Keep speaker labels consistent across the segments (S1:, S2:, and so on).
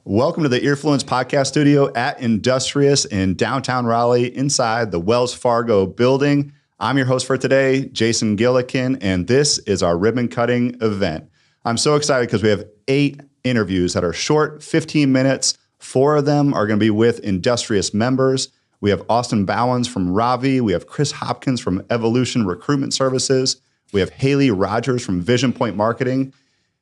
S1: Welcome to the Earfluence podcast studio at Industrious in downtown Raleigh inside the Wells Fargo building. I'm your host for today, Jason Gillikin, and this is our ribbon cutting event. I'm so excited because we have 8 interviews that are short, 15 minutes. 4 of them are going to be with Industrious members. We have Austin Bowens from Ravi. We have Chris Hopkins from Evolution Recruitment Services. We have Hayley Rogers from VisionPoint Marketing.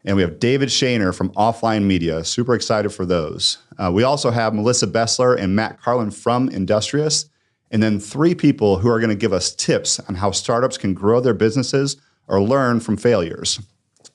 S1: And we have David Shaner from Offline Media. Super excited for those. We also have Melissa Bessler and Matt Carlan from Industrious. And then 3 people who are going to give us tips on how startups can grow their businesses or learn from failures.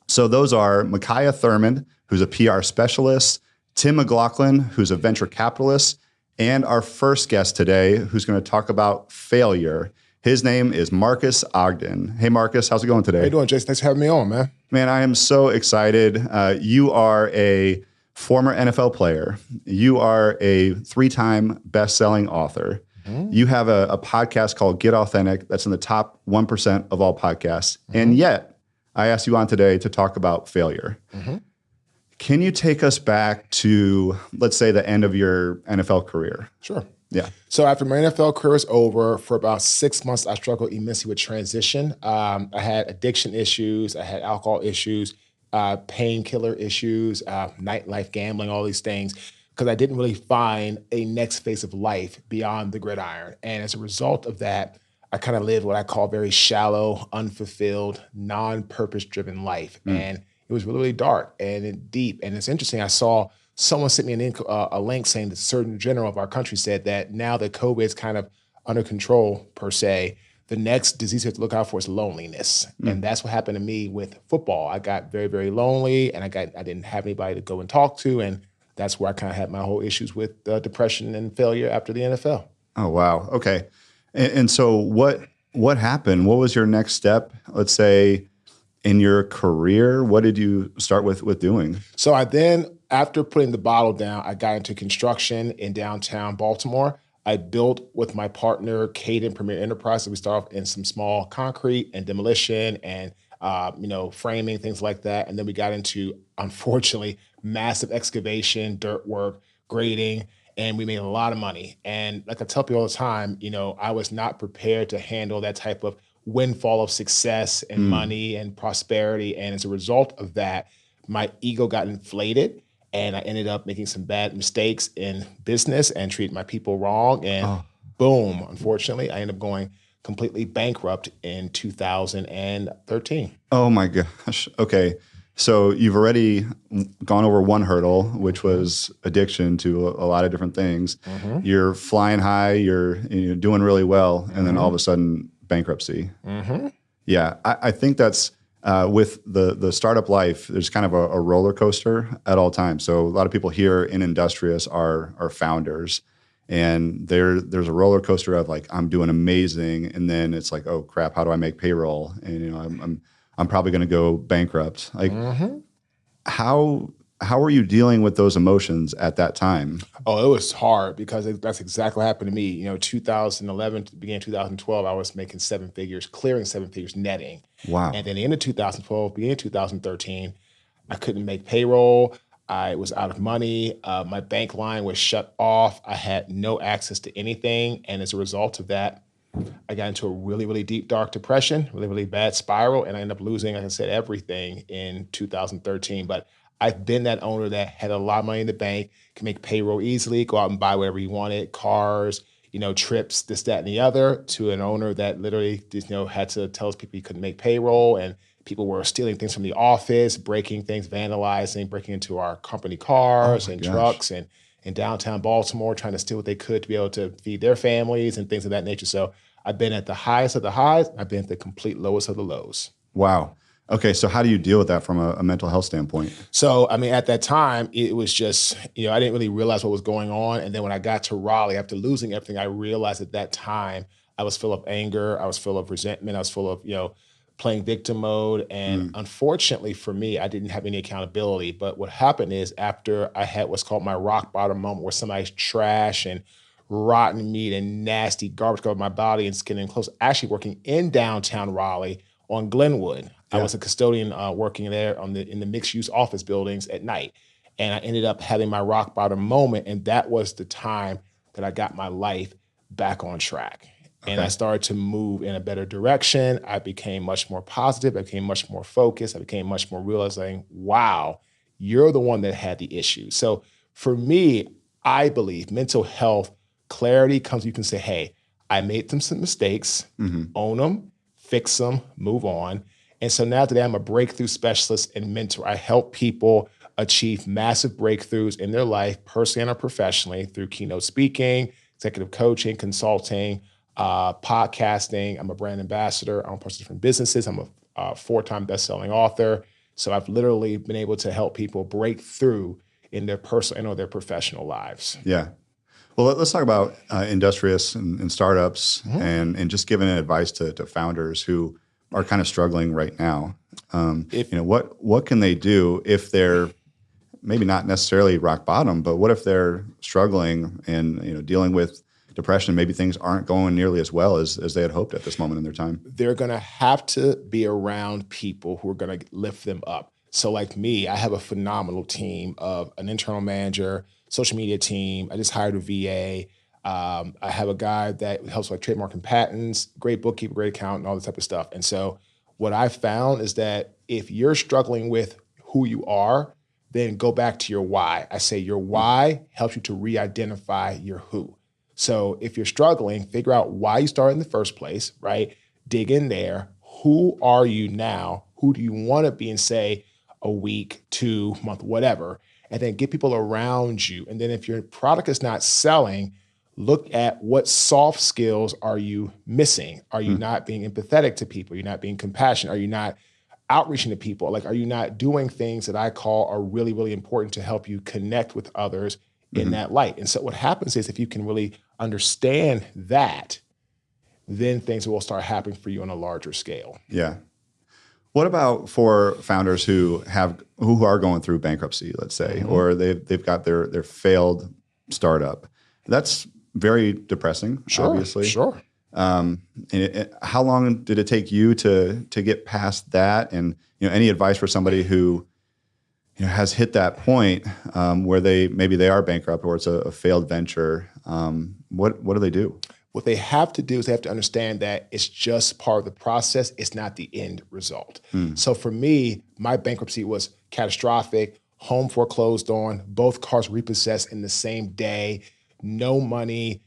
S1: So those are Mikaya Thurmond, who's a PR specialist, Tim McLoughlin, who's a venture capitalist, and our first guest today, who's going to talk about failure. His name is Marques Ogden. Hey, Marques, how's it going today?
S2: How you doing, Jason? Thanks for having me on, man.
S1: Man, I am so excited. You are a former NFL player. You are a 3-time best-selling author. Mm-hmm. You have a podcast called Get Authentic that's in the top 1% of all podcasts. Mm-hmm. And yet, I asked you on today to talk about failure. Mm-hmm. Can you take us back to, let's say, the end of your NFL career?
S2: Sure.
S1: Yeah.
S2: So after my NFL career was over, for about 6 months, I struggled immensely with transition. I had addiction issues. I had alcohol issues, painkiller issues, nightlife gambling, all these things, because I didn't really find a next phase of life beyond the gridiron. And as a result of that, I kind of lived what I call very shallow, unfulfilled, non-purpose-driven life. And it was really, really dark and deep. And it's interesting. I saw someone sent me a link saying the Surgeon General of our country said that now that COVID is kind of under control, per se, the next disease you have to look out for is loneliness. And that's what happened to me with football. I got very, very lonely, and I didn't have anybody to go and talk to. And that's where I kind of had my whole issues with depression and failure after the NFL.
S1: Oh, wow. Okay. And so what happened? What was your next step, let's say, in your career? What did you start with doing?
S2: So I then, after putting the bottle down, I got into construction in downtown Baltimore. I built with my partner, Caden Premier Enterprises. We started off in some small concrete and demolition and framing, things like that. And then we got into, unfortunately, massive excavation, dirt work, grading, and we made a lot of money. And like I tell people all the time, I was not prepared to handle that type of windfall of success and money and prosperity. And as a result of that, my ego got inflated. And I ended up making some bad mistakes in business and treating my people wrong. And boom, unfortunately, I ended up going completely bankrupt in 2013.
S1: Oh my gosh. Okay. So you've already gone over one hurdle, which was addiction to a lot of different things. Mm-hmm. You're flying high, you're doing really well, and then all of a sudden bankruptcy. Mm-hmm. Yeah. I think that's with the startup life, there's kind of a roller coaster at all times. So a lot of people here in Industrious are founders, and there's a roller coaster of like, I'm doing amazing, and then it's like, oh crap, how do I make payroll? And I'm probably going to go bankrupt. Like, how are you dealing with those emotions at that time?
S2: Oh, it was hard because that's exactly what happened to me. 2011 to beginning of 2012, I was making 7 figures, clearing 7 figures, netting.
S1: Wow.
S2: And then the end of 2012, beginning of 2013, I couldn't make payroll. I was out of money. My bank line was shut off. I had no access to anything. And as a result of that, I got into a really, really deep, dark depression, really, really bad spiral. And I ended up losing, like I said, everything in 2013. But I've been that owner that had a lot of money in the bank, can make payroll easily, go out and buy whatever you wanted, cars, trips, this, that, and the other, to an owner that literally just, had to tell his people he couldn't make payroll, and people were stealing things from the office, breaking things, vandalizing, breaking into our company cars and trucks, and in downtown Baltimore, trying to steal what they could to be able to feed their families and things of that nature. So I've been at the highest of the highs. I've been at the complete lowest of the lows.
S1: Wow. Okay, so how do you deal with that from a mental health standpoint?
S2: So, at that time, it was just, I didn't really realize what was going on. And then when I got to Raleigh, after losing everything, I realized at that time I was full of anger. I was full of resentment. I was full of, playing victim mode. And unfortunately for me, I didn't have any accountability. But what happened is, after I had what's called my rock bottom moment, where somebody's trash and rotten meat and nasty garbage covered my body and skin and clothes, actually working in downtown Raleigh on Glenwood. I was a custodian working there in the mixed use office buildings at night. And I ended up having my rock bottom moment. And that was the time that I got my life back on track. And I started to move in a better direction. I became much more positive. I became much more focused. I became much more realizing, wow, you're the one that had the issue. So for me, I believe mental health clarity comes, you can say, hey, I made some mistakes, own them, fix them, move on. And so now today I'm a breakthrough specialist and mentor. I help people achieve massive breakthroughs in their life, personally and professionally, through keynote speaking, executive coaching, consulting, podcasting. I'm a brand ambassador. I'm a person of different businesses. I'm a 4-time best-selling author. So I've literally been able to help people break through in their personal and or their professional lives.
S1: Yeah. Well, let's talk about Industrious and startups and just giving advice to founders who are kind of struggling right now. What can they do if they're maybe not necessarily rock bottom, but what if they're struggling and dealing with depression? Maybe things aren't going nearly as well as they had hoped at this moment in their time.
S2: They're going to have to be around people who are going to lift them up. So like me, I have a phenomenal team of an internal manager, social media team. I just hired a VA. I have a guy that helps with trademark and patents, great bookkeeper, great accountant, all this type of stuff. And so what I've found is that if you're struggling with who you are, then go back to your why. I say your why helps you to re-identify your who. So if you're struggling, figure out why you started in the first place, right? Dig in there. Who are you now? Who do you want to be in, say, a week, 2 month, whatever? And then get people around you. And then if your product is not selling, look at what soft skills are you missing? Are you not being empathetic to people? Are you not being compassionate? Are you not outreaching to people? Like, are you not doing things that I call are really, really important to help you connect with others in that light? And so what happens is if you can really understand that, then things will start happening for you on a larger scale.
S1: Yeah. What about for founders who are going through bankruptcy, let's say, or they've got their failed startup? That's very depressing, obviously.
S2: Sure.
S1: How long did it take you to get past that? And any advice for somebody who has hit that point where they are bankrupt or it's a failed venture? What do they do?
S2: What they have to do is they have to understand that it's just part of the process. It's not the end result. So for me, my bankruptcy was catastrophic, home foreclosed on, both cars repossessed in the same day, no money,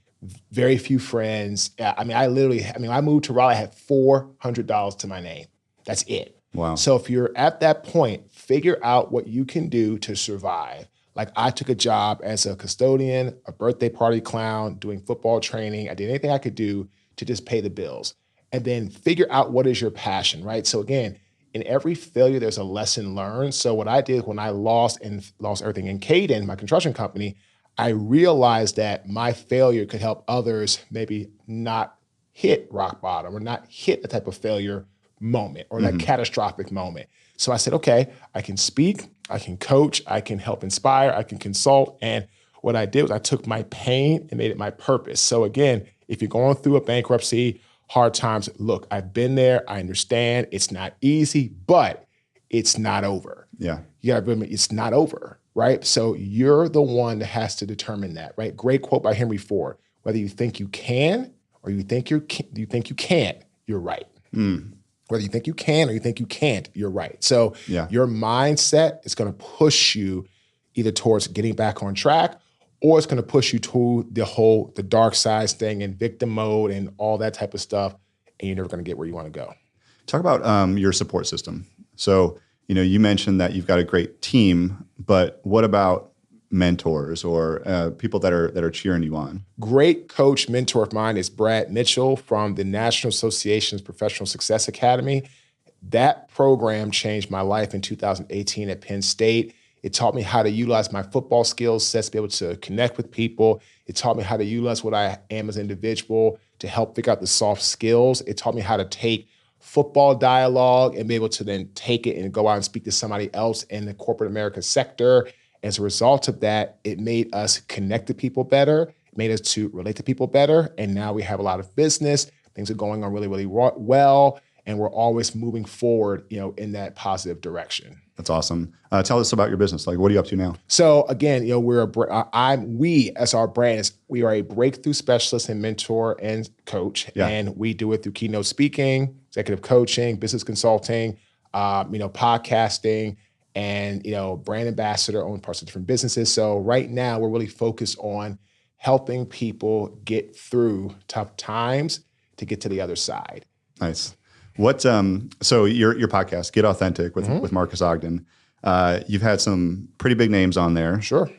S2: very few friends. I moved to Raleigh, I had $400 to my name. That's it.
S1: Wow.
S2: So if you're at that point, figure out what you can do to survive. Like I took a job as a custodian, a birthday party clown, doing football training. I did anything I could do to just pay the bills. And then figure out what is your passion, right? So again, in every failure, there's a lesson learned. So what I did when I lost everything in Caden, my construction company, I realized that my failure could help others maybe not hit rock bottom or not hit the type of failure moment or that catastrophic moment. So I said, okay, I can speak, I can coach, I can help inspire, I can consult. And what I did was I took my pain and made it my purpose. So again, if you're going through a bankruptcy, hard times, look, I've been there, I understand, it's not easy, but it's not over.
S1: Yeah.
S2: You gotta remember, it's not over, right? So you're the one that has to determine that, right? Great quote by Henry Ford. Whether you think you can or you think you can't, you're right. Whether you think you can or you think you can't, you're right. So your mindset is going to push you either towards getting back on track or it's going to push you to the dark side thing and victim mode and all that type of stuff. And you're never going to get where you want to go.
S1: Talk about your support system. So, you mentioned that you've got a great team, but what about mentors or people that are cheering you on?
S2: Great coach mentor of mine is Brad Mitchell from the National Association's Professional Success Academy. That program changed my life in 2018 at Penn State. It taught me how to utilize my football skills sets to be able to connect with people. It taught me how to utilize what I am as an individual to help figure out the soft skills. It taught me how to take football dialogue and be able to then take it and go out and speak to somebody else in the corporate America sector. As a result of that, it made us connect to people better. made us to relate to people better. And now we have a lot of business. Things are going on really, really well. And we're always moving forward, in that positive direction.
S1: That's awesome. Tell us about your business. Like, what are you up to now?
S2: So again, we as our brand we are a breakthrough specialist and mentor and coach, and we do it through keynote speaking, executive coaching, business consulting, podcasting, and brand ambassador, own parts of different businesses. So right now, we're really focused on helping people get through tough times to get to the other side.
S1: Nice. What so your podcast, Get Authentic with Marques Ogden, you've had some pretty big names on there.
S2: Sure.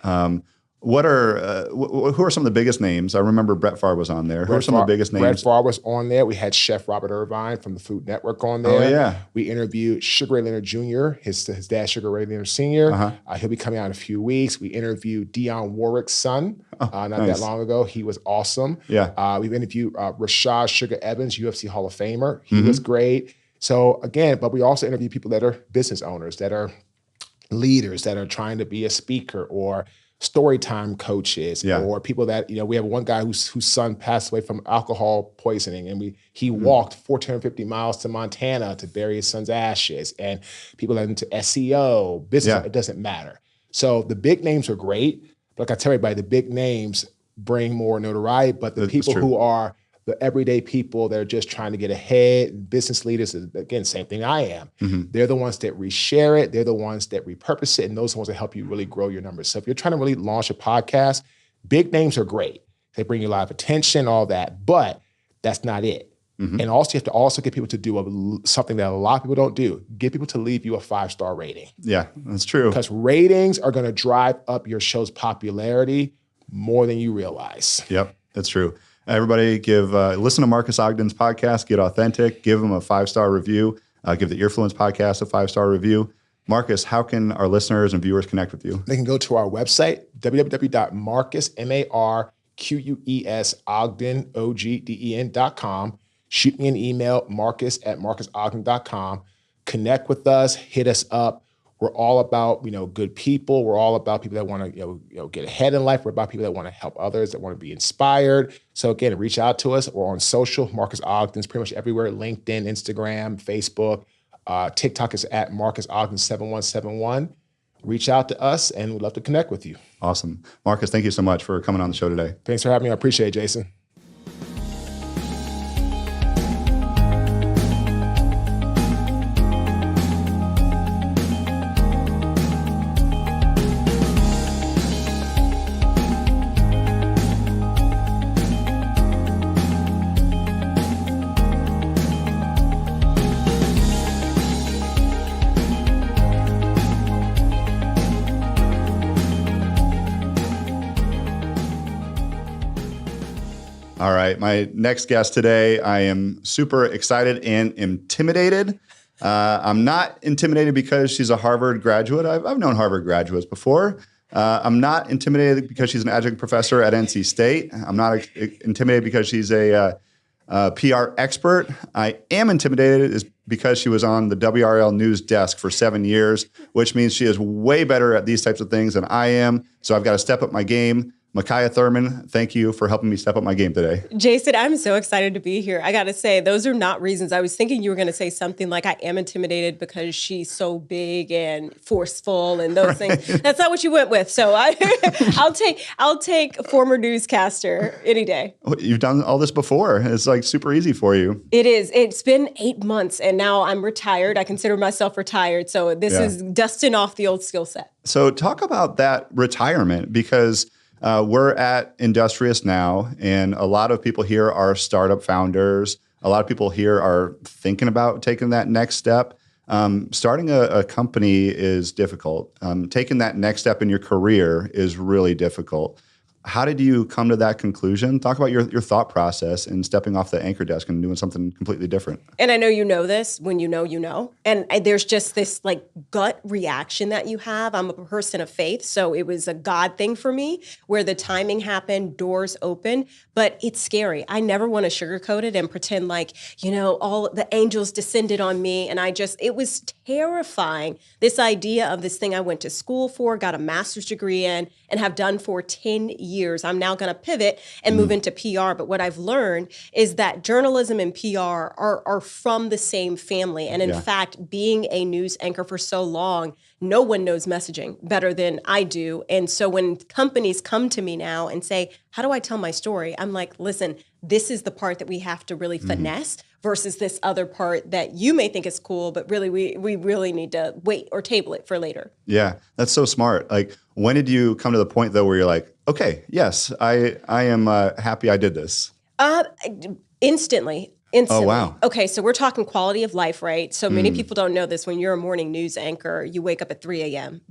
S1: Who are some of the biggest names? I remember Brett Favre was on there. Who are some of the biggest names?
S2: Brett Favre was on there. We had Chef Robert Irvine from the Food Network on there.
S1: Oh, yeah.
S2: We interviewed Sugar Ray Leonard Jr., his dad, Sugar Ray Leonard Sr. He'll be coming out in a few weeks. We interviewed Dionne Warwick's son not that long ago. He was awesome.
S1: Yeah.
S2: We've interviewed Rashad Sugar Evans, UFC Hall of Famer. He was great. So again, but we also interview people that are business owners, that are leaders, that are trying to be a speaker, or story time coaches, or people that, we have one guy whose son passed away from alcohol poisoning, and he walked 1,450 miles to Montana to bury his son's ashes, and people that are into SEO, business, it doesn't matter. So the big names are great. But like I tell everybody, the big names bring more notoriety, but the people who are the everyday people that are just trying to get ahead, business leaders, again, same thing I am. They're the ones that reshare it. They're the ones that repurpose it. And those are the ones that help you really grow your numbers. So if you're trying to really launch a podcast, big names are great. They bring you a lot of attention, all that, but that's not it. And also, you have to also get people to do something that a lot of people don't do. Get people to leave you a 5-star rating.
S1: Yeah, that's true.
S2: Because ratings are going to drive up your show's popularity more than you realize.
S1: Yep, that's true. Everybody listen to Marques Ogden's podcast, Get Authentic. Give him a 5-star review. Give the Earfluence podcast a 5-star review. Marques, how can our listeners and viewers connect with you?
S2: They can go to our website, www.marques, MARQUES, Ogden, OGDEN.com. Shoot me an email, marques@marquesogden.com. Connect with us, hit us up. We're all about, good people. We're all about people that want to, get ahead in life. We're about people that want to help others, that want to be inspired. So again, reach out to us. We're on social. Marques Ogden's pretty much everywhere: LinkedIn, Instagram, Facebook. TikTok is at Marques Ogden 7171. Reach out to us, and we'd love to connect with you.
S1: Awesome, Marques. Thank you so much for coming on the show today.
S2: Thanks for having me. I appreciate it, Jason.
S1: All right, my next guest today, I am super excited and intimidated. I'm not intimidated because she's a Harvard graduate. I've known Harvard graduates before. I'm not intimidated because she's an adjunct professor at NC State. I'm not intimidated because she's a PR expert. I am intimidated because she was on the WRL news desk for 7 years, which means she is way better at these types of things than I am. So I've got to step up my game. Mikaya Thurmond, thank you for helping me step up my game today.
S3: Jason, I'm so excited to be here. I got to say, those are not reasons. I was thinking you were going to say something like, I am intimidated because she's so big and forceful and those things. That's not what you went with. So I'll take former newscaster any day.
S1: You've done all this before. It's like super easy for you.
S3: It is. It's been 8 months and now I'm retired. I consider myself retired. So this is dusting off the old skill set.
S1: So talk about that retirement, because we're at Industrious now, and a lot of people here are startup founders. A lot of people here are thinking about taking that next step. Starting a company is difficult. Taking that next step in your career is really difficult. How did you come to that conclusion? Talk about your thought process in stepping off the anchor desk and doing something completely different.
S3: And I know you know this. When you know, you know. And there's just this like gut reaction that you have. I'm a person of faith, so it was a God thing for me where the timing happened, doors open, but it's scary. I never want to sugarcoat it and pretend like, all the angels descended on me. And it was terrifying. This idea of this thing I went to school for, got a master's degree in, and have done for 10 years. years. I'm now going to pivot and move into PR. But what I've learned is that journalism and PR are from the same family. And in fact, being a news anchor for so long, no one knows messaging better than I do. And so when companies come to me now and say, how do I tell my story? I'm like, listen, this is the part that we have to really finesse versus this other part that you may think is cool, but really we really need to wait or table it for later. Yeah,
S1: that's so smart. Like, when did you come to the point though where you're like, okay, yes, I am happy I did this?
S3: Instantly. Oh, wow. Okay, so we're talking quality of life, right? So many people don't know this. When you're a morning news anchor, you wake up at 3 a.m.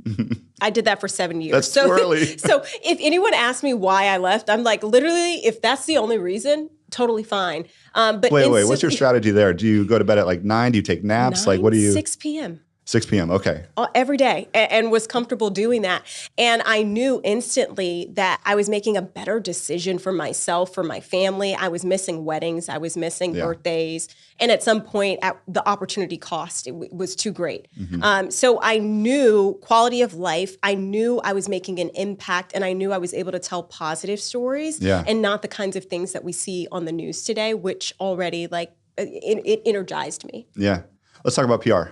S3: I did that for 7 years.
S1: That's too early.
S3: So if anyone asks me why I left, I'm like, literally, if that's the only reason, totally fine. But
S1: wait, what's your strategy there? Do you go to bed at like 9? Do you take naps?
S3: 9,
S1: like, what do you?
S3: 6 p.m.
S1: 6 p.m. Okay.
S3: Every day, and was comfortable doing that. And I knew instantly that I was making a better decision for myself, for my family. I was missing weddings. I was missing birthdays. And at some point, the opportunity cost was too great. So I knew quality of life. I knew I was making an impact, and I knew I was able to tell positive stories and not the kinds of things that we see on the news today, which already it energized me.
S1: Yeah. Let's talk about PR.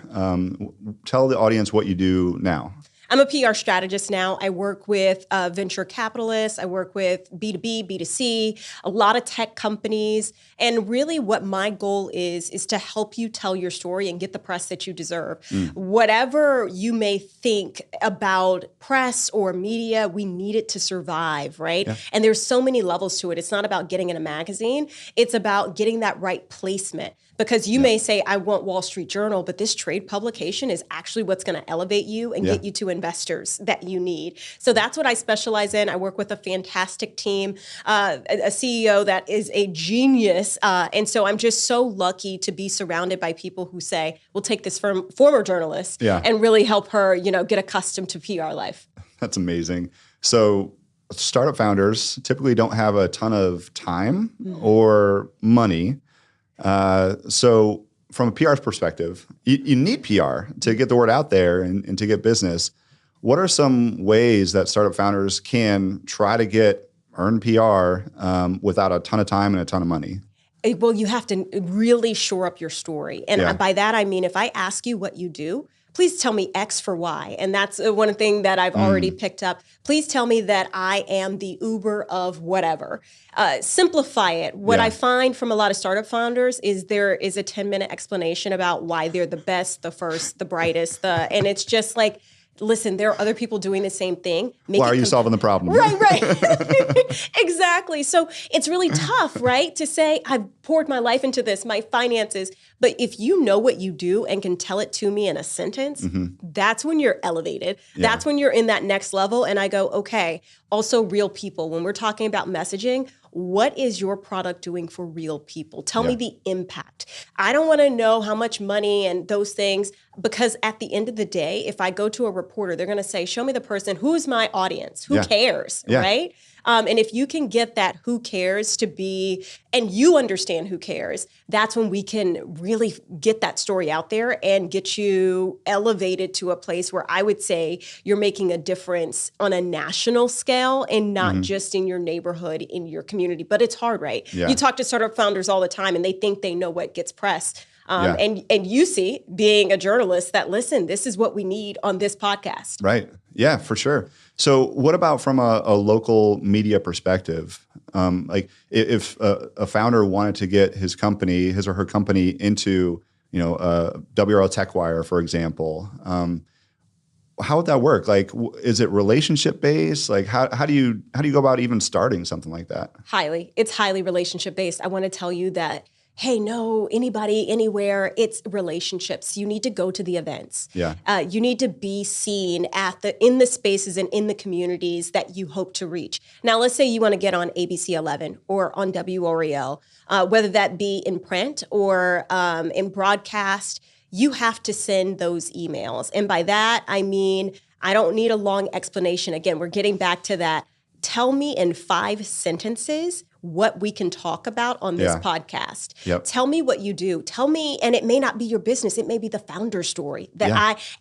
S1: Tell the audience what you do now.
S3: I'm a PR strategist now. I work with venture capitalists. I work with B2B, B2C, a lot of tech companies. And really what my goal is to help you tell your story and get the press that you deserve. Whatever you may think about press or media, we need it to survive, right? And there's so many levels to it. It's not about getting in a magazine. It's about getting that right placement. Because you may say, I want Wall Street Journal, but this trade publication is actually what's going to elevate you and get you to investors that you need. So that's what I specialize in. I work with a fantastic team, a CEO that is a genius. And so I'm just so lucky to be surrounded by people who say, we'll take this former journalist and really help her, get accustomed to PR life.
S1: That's amazing. So startup founders typically don't have a ton of time or money. So from a PR's perspective, you need PR to get the word out there and to get business. What are some ways that startup founders can try to earn PR without a ton of time and a ton of money?
S3: Well, you have to really shore up your story. And by that, I mean, if I ask you what you do, please tell me X for Y. And that's one thing that I've already picked up. Please tell me that I am the Uber of whatever. Simplify it. What I find from a lot of startup founders is there is a 10-minute explanation about why they're the best, the first, the brightest, and it's just like, listen, there are other people doing the same thing.
S1: Why are you solving the problem?
S3: Right. Exactly. So it's really tough, right, to say, I've poured my life into this, my finances. But if you know what you do and can tell it to me in a sentence, that's when you're elevated. That's when you're in that next level. And I go, okay, also real people. When we're talking about messaging, what is your product doing for real people? Tell me the impact. I don't want to know how much money and those things, because at the end of the day, if I go to a reporter, they're going to say, show me the person. Who's my audience? Who cares, right? And if you can get that who cares to be, and you understand who cares, that's when we can really get that story out there and get you elevated to a place where I would say you're making a difference on a national scale and not just in your neighborhood, in your community. But it's hard, right? You talk to startup founders all the time and they think they know what gets pressed. And you see, being a journalist, that, listen, this is what we need on this podcast.
S1: Right. Yeah, for sure. So what about from a local media perspective? Like if a founder wanted to get his or her company into, WRL TechWire, for example, how would that work? Like, is it relationship based? Like, how do you go about even starting something like that?
S3: It's highly relationship based. I want to tell you that, hey, no, anybody, anywhere, it's relationships. You need to go to the events. You need to be seen in the spaces and in the communities that you hope to reach. Now, let's say you want to get on ABC 11 or on WREL, whether that be in print or in broadcast, you have to send those emails. And by that, I mean, I don't need a long explanation. Again, we're getting back to that. Tell me in 5 sentences what we can talk about on this podcast. Tell me what you do. Tell me, and it may not be your business. It may be the founder story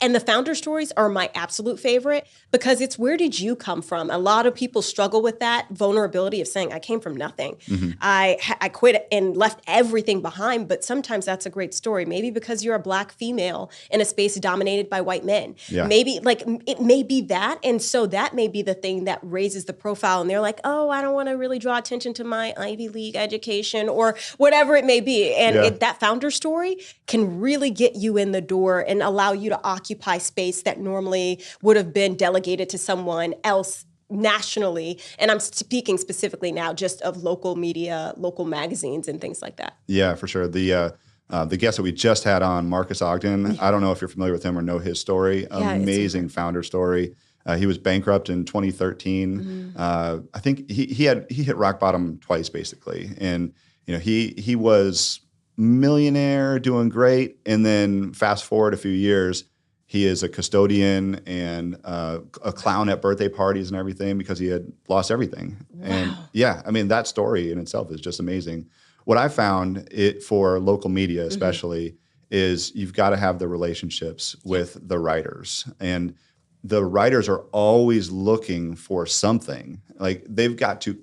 S3: and the founder stories are my absolute favorite because it's where did you come from? A lot of people struggle with that vulnerability of saying, I came from nothing. I quit and left everything behind, but sometimes that's a great story. Maybe because you're a Black female in a space dominated by white men. Maybe like it may be that. And so that may be the thing that raises the profile. And they're like, oh, I don't want to really draw attention to my Ivy League education or whatever it may be. And that founder story can really get you in the door and allow you to occupy space that normally would have been delegated to someone else nationally. And I'm speaking specifically now just of local media, local magazines and things like that.
S1: Yeah, for sure. The guest that we just had on, Marques Ogden, I don't know if you're familiar with him or know his story. Amazing founder story. He was bankrupt in 2013. I think he hit rock bottom twice, basically. And he was millionaire, doing great, and then fast forward a few years, he is a custodian and a clown at birthday parties and everything because he had lost everything. Wow. And that story in itself is just amazing. What I found for local media, especially, is you've got to have the relationships with the writers. And the writers are always looking for something. Like they've got to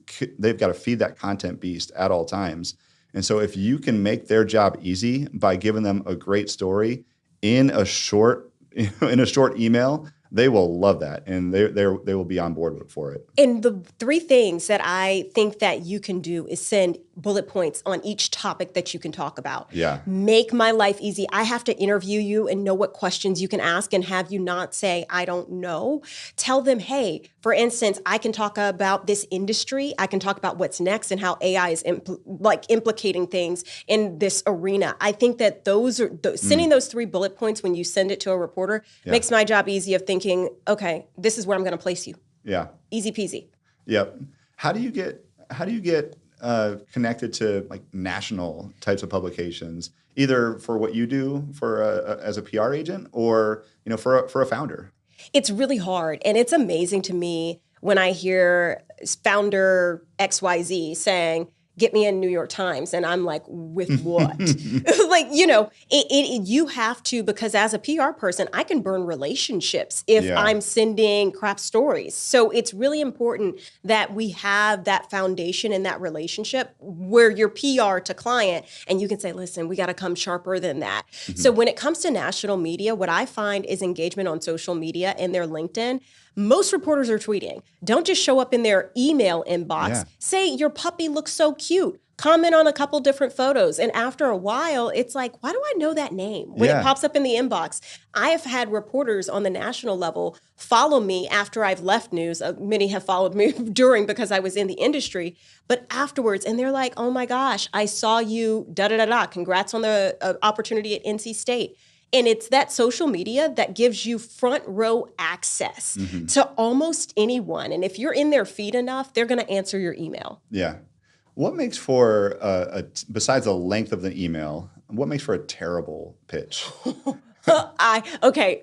S1: feed that content beast at all times. And so if you can make their job easy by giving them a great story in a short email, they will love that, and they will be on board for it.
S3: And the three things that I think that you can do is send bullet points on each topic that you can talk about.
S1: Yeah.
S3: Make my life easy. I have to interview you and know what questions you can ask and have you not say, I don't know. Tell them, hey, for instance, I can talk about this industry. I can talk about what's next and how AI is implicating things in this arena. I think that sending those 3 bullet points when you send it to a reporter makes my job easy of thinking, okay, this is where I'm going to place you.
S1: Yeah.
S3: Easy peasy.
S1: Yep. How do you get connected to like national types of publications, either for what you do as a PR agent or for a founder?
S3: It's really hard, and it's amazing to me when I hear founder XYZ saying, get me in New York Times. And I'm like, with what? You have to, because as a PR person, I can burn relationships if I'm sending crap stories. So it's really important that we have that foundation and that relationship where you're PR to client and you can say, listen, we got to come sharper than that. So when it comes to national media, what I find is engagement on social media and their LinkedIn. Most reporters are tweeting. Don't just show up in their email inbox. Yeah. Say, your puppy looks so cute. Comment on a couple different photos. And after a while, it's like, why do I know that name? When it pops up in the inbox. I have had reporters on the national level follow me after I've left news. Many have followed me during because I was in the industry. But afterwards, and they're like, oh my gosh, I saw you, da-da-da-da. Congrats on the opportunity at NC State. And it's that social media that gives you front row access to almost anyone. And if you're in their feed enough, they're going to answer your email.
S1: Yeah. What makes for, besides the length of the email, what makes for a terrible pitch?
S3: A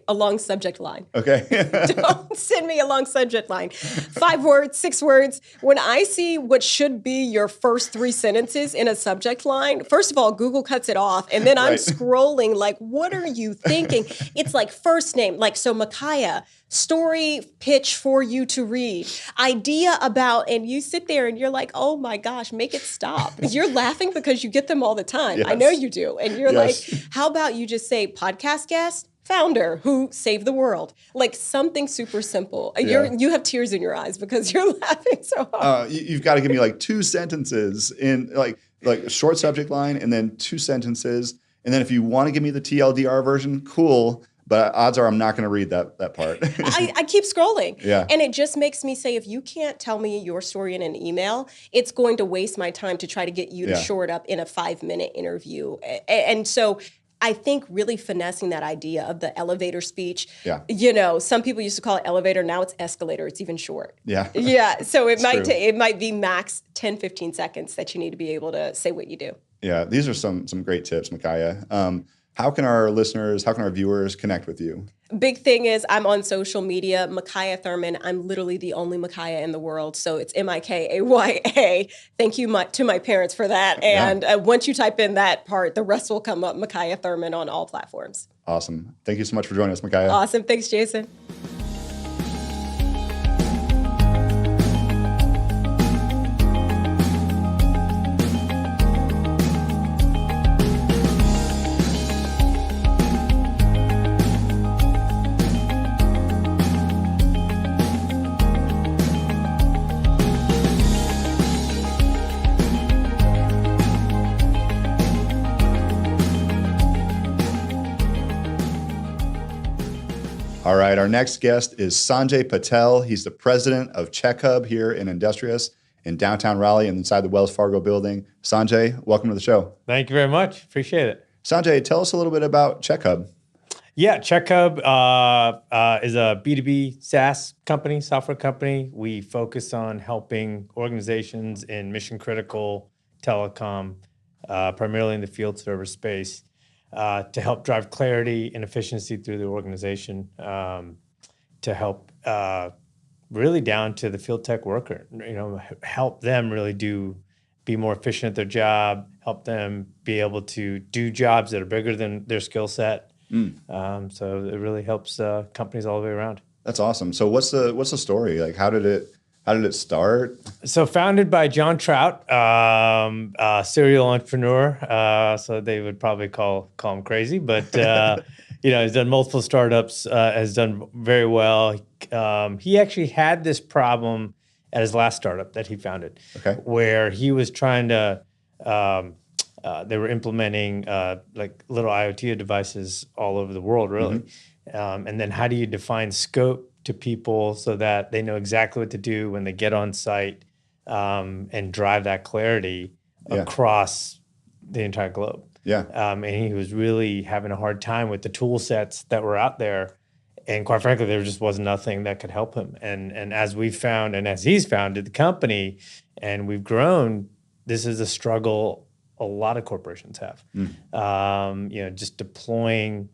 S3: long subject line.
S1: Okay.
S3: Don't send me a long subject line. 5 words, 6 words. When I see what should be your first 3 sentences in a subject line, first of all, Google cuts it off. And then I'm scrolling like, what are you thinking? It's like first name. Like, so Mikaya, story pitch for you to read. Idea about, and you sit there and you're like, oh my gosh, make it stop. You're laughing because you get them all the time. Yes. I know you do. And you're like, how about you just say podcast guest, founder who saved the world? Like something super simple. You have tears in your eyes because you're laughing so hard.
S1: You've got to give me like 2 sentences in like a short subject line and then 2 sentences. And then if you want to give me the TLDR version, cool. But odds are I'm not going to read that part.
S3: I keep scrolling.
S1: Yeah.
S3: And it just makes me say, if you can't tell me your story in an email, it's going to waste my time to try to get you to shore it up in a 5-minute interview. And so I think really finessing that idea of the elevator speech. Yeah. Some people used to call it elevator. Now it's escalator. It's even short.
S1: Yeah.
S3: Yeah. So it might be max 10, 15 seconds that you need to be able to say what you do.
S1: Yeah. These are some great tips, Mikaya. How can our listeners, how can our viewers connect with you?
S3: Big thing is I'm on social media, Mikaya Thurmond. I'm literally the only Mikaya in the world. So it's Mikaya. Thank you to my parents for that. And once you type in that part, the rest will come up, Mikaya Thurmond on all platforms.
S1: Awesome. Thank you so much for joining us, Mikaya.
S3: Awesome. Thanks, Jason.
S1: All right, our next guest is Sanjay Patel. He's the president of Chekhub here in Industrious in downtown Raleigh and inside the Wells Fargo building. Sanjay, welcome to the show.
S4: Thank you very much. Appreciate it.
S1: Sanjay, tell us a little bit about Chekhub.
S4: Yeah, Chekhub is a B2B SaaS company, software company. We focus on helping organizations in mission critical telecom, primarily in the field service space, to help drive clarity and efficiency through the organization, to help really down to the field tech worker, help them really be more efficient at their job, help them be able to do jobs that are bigger than their skill set. So it really helps companies all the way around.
S1: That's awesome. So what's the story? Like, how did it start?
S4: So founded by John Trout, serial entrepreneur. So they would probably call him crazy, but he's done multiple startups, has done very well. He actually had this problem at his last startup that he founded, where he was trying to. They were implementing like little IoT devices all over the world, really. And then how do you define scope to people so that they know exactly what to do when they get on site, and drive that clarity across the entire globe. And he was really having a hard time with the tool sets that were out there. And quite frankly, there just was nothing that could help him. And as we found, and as he's founded the company and we've grown, this is a struggle a lot of corporations have. Just deploying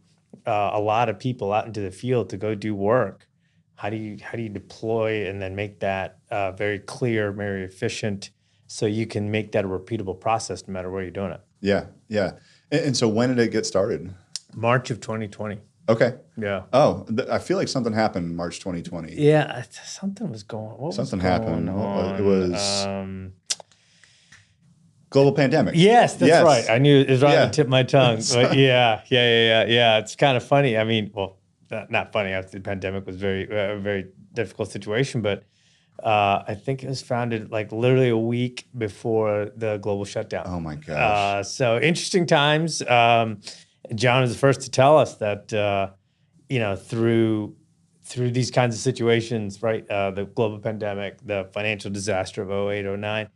S4: a lot of people out into the field to go do work. How do you deploy and then make that very clear, very efficient, so you can make that a repeatable process no matter where you're doing it?
S1: Yeah. And so when did it get started?
S4: March of 2020.
S1: Okay.
S4: Yeah.
S1: Oh, I feel like something happened in March 2020.
S4: Yeah, something was going.
S1: Something happened. It was global pandemic.
S4: Yes, that's right. I knew it was right on the tip of my tongue. But yeah. It's kind of funny. I mean, well, not funny. After the pandemic was a very difficult situation, but I think it was founded like literally a week before the global shutdown.
S1: Oh my gosh.
S4: So interesting times. John was the first to tell us that through these kinds of situations, right? The global pandemic, the financial disaster of 08, 09,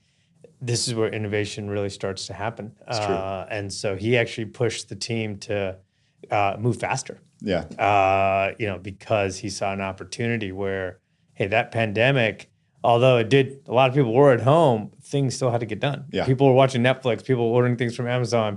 S4: this is where innovation really starts to happen.
S1: It's true.
S4: And so he actually pushed the team to move faster. Because he saw an opportunity where, hey, that pandemic, although a lot of people were at home, things still had to get done. People were watching Netflix, people were ordering things from Amazon,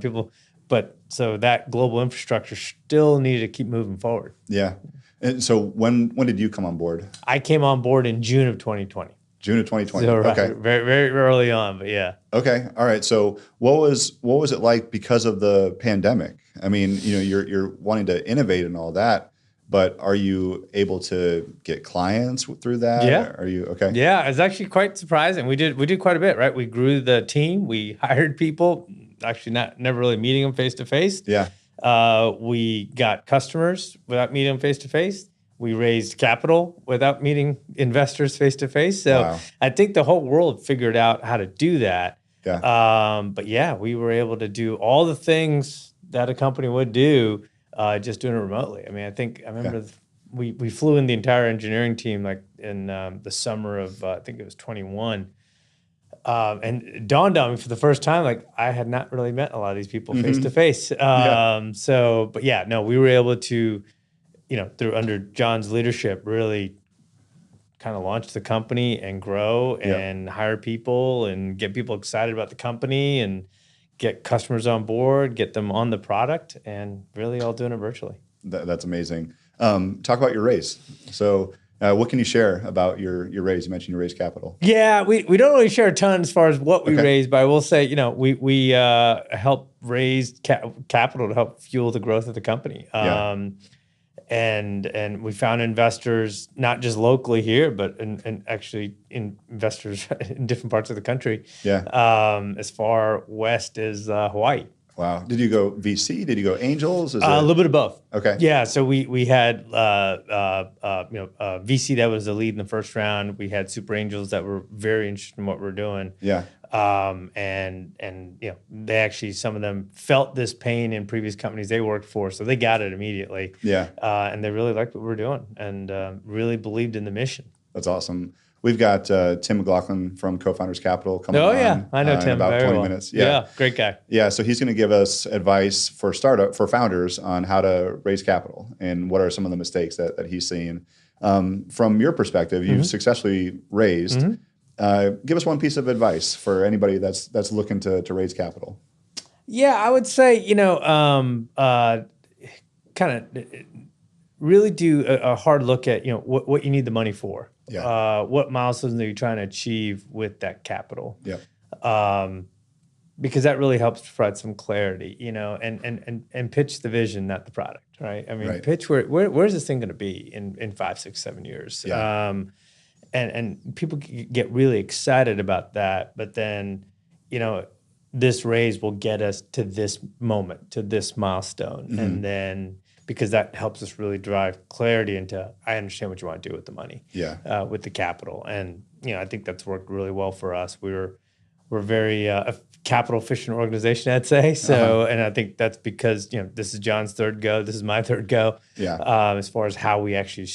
S4: but so that global infrastructure still needed to keep moving forward. Yeah.
S1: And so when did you come on board?
S4: I came on board in June of 2020.
S1: June of 2020.
S4: So, right,
S1: okay.
S4: Very, very early on, but yeah.
S1: Okay. All right. So what was it like because of the pandemic? I mean, you're wanting to innovate and all that, but are you able to get clients through that?
S4: Yeah.
S1: Are you okay?
S4: Yeah, it's actually quite surprising. We did quite a bit, right? We grew the team. We hired people, actually never really meeting them face to face.
S1: Yeah.
S4: We got customers without meeting them face to face. We raised capital without meeting investors face to face. So wow. I think the whole world figured out how to do that.
S1: Yeah.
S4: But yeah, we were able to do all the things that a company would do, just doing it remotely. I mean, I remember we flew in the entire engineering team like in the summer of I think it was 21. And it dawned on me for the first time, like I had not really met a lot of these people face to face. So, but yeah, no, we were able to, under John's leadership, really kind of launch the company and grow and hire people and get people excited about the company and get customers on board, get them on the product, and really all doing it virtually.
S1: That's amazing. Talk about your raise. So what can you share about your raise? You mentioned you raised capital.
S4: Yeah, we don't really share a ton as far as what we raised, but I will say, we help raise capital to help fuel the growth of the company. And we found investors not just locally here, but and actually investors in different parts of the country. As far west as Hawaii.
S1: Wow. Did you go VC? Did you go angels?
S4: A little bit of both.
S1: Okay.
S4: Yeah. So we had VC that was the lead in the first round. We had super angels that were very interested in what we're doing.
S1: Yeah.
S4: And they actually, some of them felt this pain in previous companies they worked for, so they got it immediately.
S1: Yeah.
S4: And they really liked what we were doing and really believed in the mission.
S1: That's awesome. We've got Tim McLoughlin from Cofounders Capital coming on.
S4: Oh, yeah. I know Tim
S1: in about
S4: very
S1: 20
S4: well.
S1: minutes.
S4: Yeah, great guy.
S1: Yeah, so he's going to give us advice for founders on how to raise capital and what are some of the mistakes that he's seen. From your perspective, you've successfully raised. Give us one piece of advice for anybody that's looking to raise capital.
S4: Yeah, I would say, kind of really do a hard look at, what you need the money for.
S1: Yeah.
S4: What milestones are you trying to achieve with that capital?
S1: Yeah.
S4: Because that really helps provide some clarity, and pitch the vision, not the product, right? I mean, pitch where's this thing going to be in 5, 6, 7 years?
S1: Yeah.
S4: And people get really excited about that, but then, this raise will get us to this moment, to this milestone, and then because that helps us really drive clarity into, I understand what you want to do with the money, with the capital, and I think that's worked really well for us. We're very a capital efficient organization, I'd say. So, and I think that's because this is John's third go, this is my third go.
S1: Yeah.
S4: As far as how we actually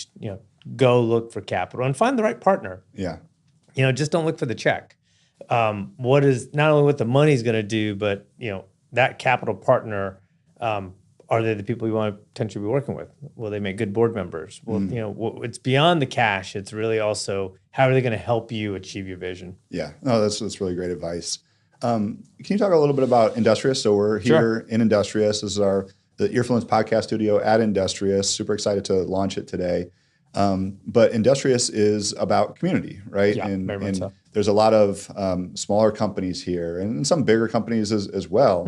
S4: go look for capital and find the right partner.
S1: Yeah.
S4: Just don't look for the check. What is not only what the money's going to do, but that capital partner. Are they the people you want to potentially be working with? Will they make good board members? Well, it's beyond the cash. It's really also how are they going to help you achieve your vision? Yeah,
S1: no, that's really great advice. Can you talk a little bit about Industrious? So we're here in Industrious. This is the Earfluence podcast studio at Industrious. Super excited to launch it today. But Industrious is about community, right?
S4: Yeah, very much so.
S1: There's a lot of smaller companies here and some bigger companies as well.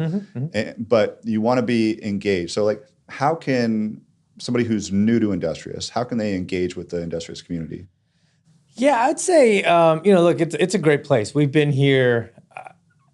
S1: But you want to be engaged. So how can somebody who's new to Industrious, how can they engage with the Industrious community?
S4: Yeah, I'd say, look, it's a great place. We've been here,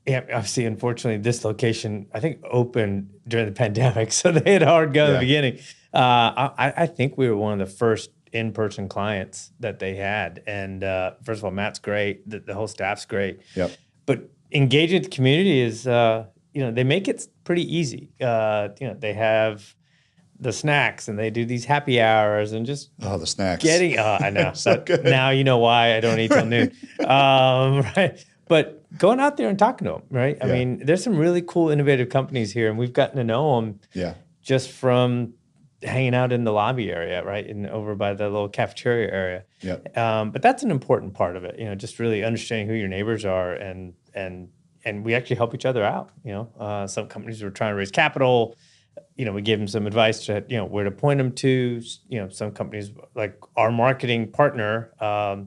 S4: obviously, unfortunately, this location, I think, opened during the pandemic. So they had a hard go at the beginning. I think we were one of the first in-person clients that they had. And first of all, Matt's great. The whole staff's great.
S1: Yep.
S4: But engaging with the community is, they make it pretty easy. They have the snacks and they do these happy hours and just
S1: the snacks.
S4: I know.
S1: So good.
S4: Now you know why I don't eat till noon. Right. But going out there and talking to them, right? I mean, there's some really cool, innovative companies here, and we've gotten to know them just from hanging out in the lobby area, right, and over by the little cafeteria area. But that's an important part of it, just really understanding who your neighbors are, and we actually help each other out. Some companies were trying to raise capital. We gave them some advice to where to point them to. Some companies, like our marketing partner,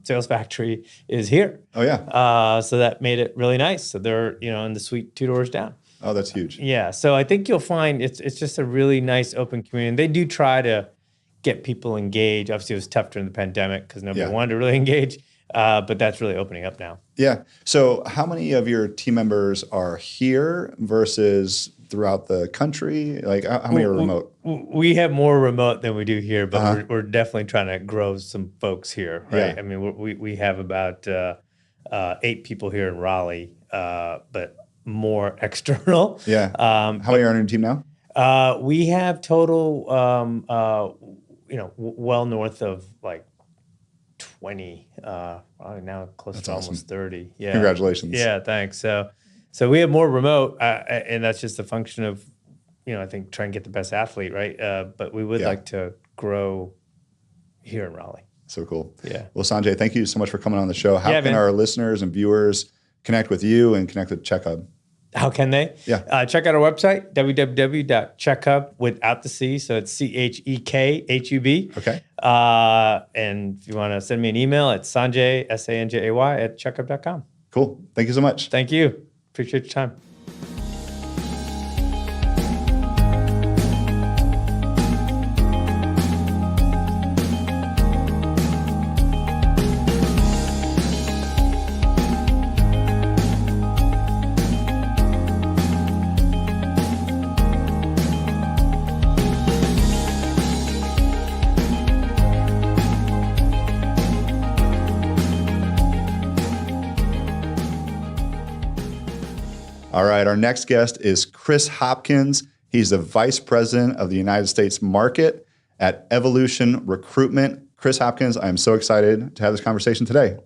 S4: Sales Factory, is here.
S1: Oh yeah.
S4: So that made it really nice. So they're in the suite 2 doors down.
S1: Oh, that's huge.
S4: Yeah, so I think you'll find it's just a really nice open community. They do try to get people engaged. Obviously, it was tough during the pandemic because nobody wanted to really engage, but that's really opening up now.
S1: Yeah. So how many of your team members are here versus throughout the country? How many are remote?
S4: We have more remote than we do here, but we're definitely trying to grow some folks here, right?
S1: Yeah.
S4: I mean, we have about 8 people here in Raleigh, but more external.
S1: Yeah. How many are on your team now?
S4: We have total, well north of 20. Probably now close to almost 30. Yeah.
S1: Congratulations.
S4: Yeah, thanks. So we have more remote, and that's just a function of, I think trying to get the best athlete, right? But we would like to grow here in Raleigh.
S1: So cool.
S4: Yeah.
S1: Well, Sanjay, thank you so much for coming on the show. How can our listeners and viewers connect with you and connect with Chekhub?
S4: How can they?
S1: Yeah.
S4: Check out our website, www.chekhub without the C. So it's CHEKHUB.
S1: Okay.
S4: And if you want to send me an email, it's Sanjay, SANJAY at chekhub.com.
S1: Cool. Thank you so much.
S4: Thank you. Appreciate your time.
S1: All right, our next guest is Chris Hopkins. He's the Vice President of the United States Market at Evolution Recruitment. Chris Hopkins, I'm so excited to have this conversation today.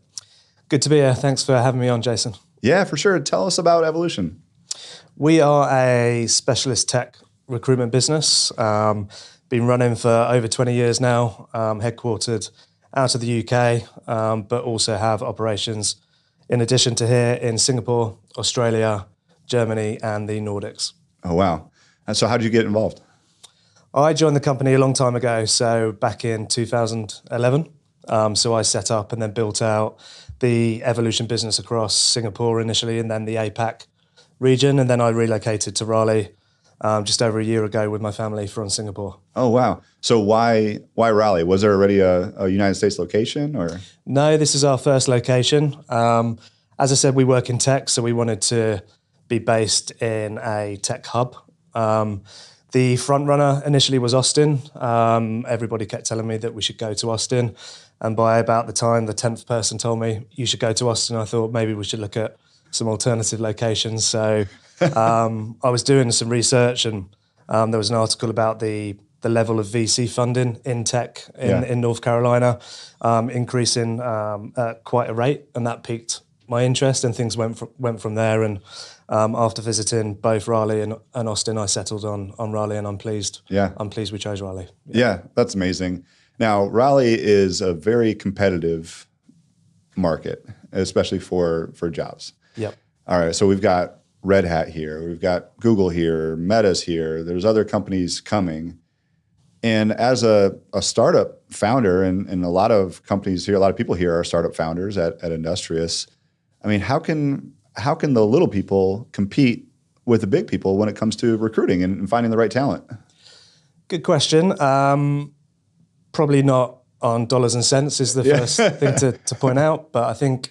S5: Good to be here. Thanks for having me on, Jason.
S1: Yeah, for sure. Tell us about Evolution.
S5: We are a specialist tech recruitment business. Been running for over 20 years now, headquartered out of the UK, but also have operations in addition to here in Singapore, Australia, Germany, and the Nordics.
S1: Oh, wow. And so how did you get involved?
S5: I joined the company a long time ago, so back in 2011. So I set up and then built out the Evolution business across Singapore initially, and then the APAC region. And then I relocated to Raleigh just over a year ago with my family from Singapore.
S1: Oh, wow. So why Raleigh? Was there already a United States location? Or
S5: No, this is our first location. As I said, we work in tech, so we wanted to be based in a tech hub. The front runner initially was Austin. Everybody kept telling me that we should go to Austin. And by about the time the 10th person told me you should go to Austin, I thought maybe we should look at some alternative locations. So I was doing some research, and there was an article about the level of VC funding in tech in North Carolina increasing at quite a rate, and that piqued my interest, and things went from there. And after visiting both Raleigh and Austin, I settled on Raleigh, and I'm pleased.
S1: Yeah.
S5: I'm pleased we chose Raleigh.
S1: Yeah, that's amazing. Now, Raleigh is a very competitive market, especially for jobs.
S5: Yep.
S1: All right, so we've got Red Hat here, we've got Google here, Meta's here, there's other companies coming. And as a startup founder, and a lot of companies here, a lot of people here are startup founders at Industrious. I mean, how can the little people compete with the big people when it comes to recruiting and finding the right talent?
S5: Good question. Probably not on dollars and cents is the first thing to point out, but I think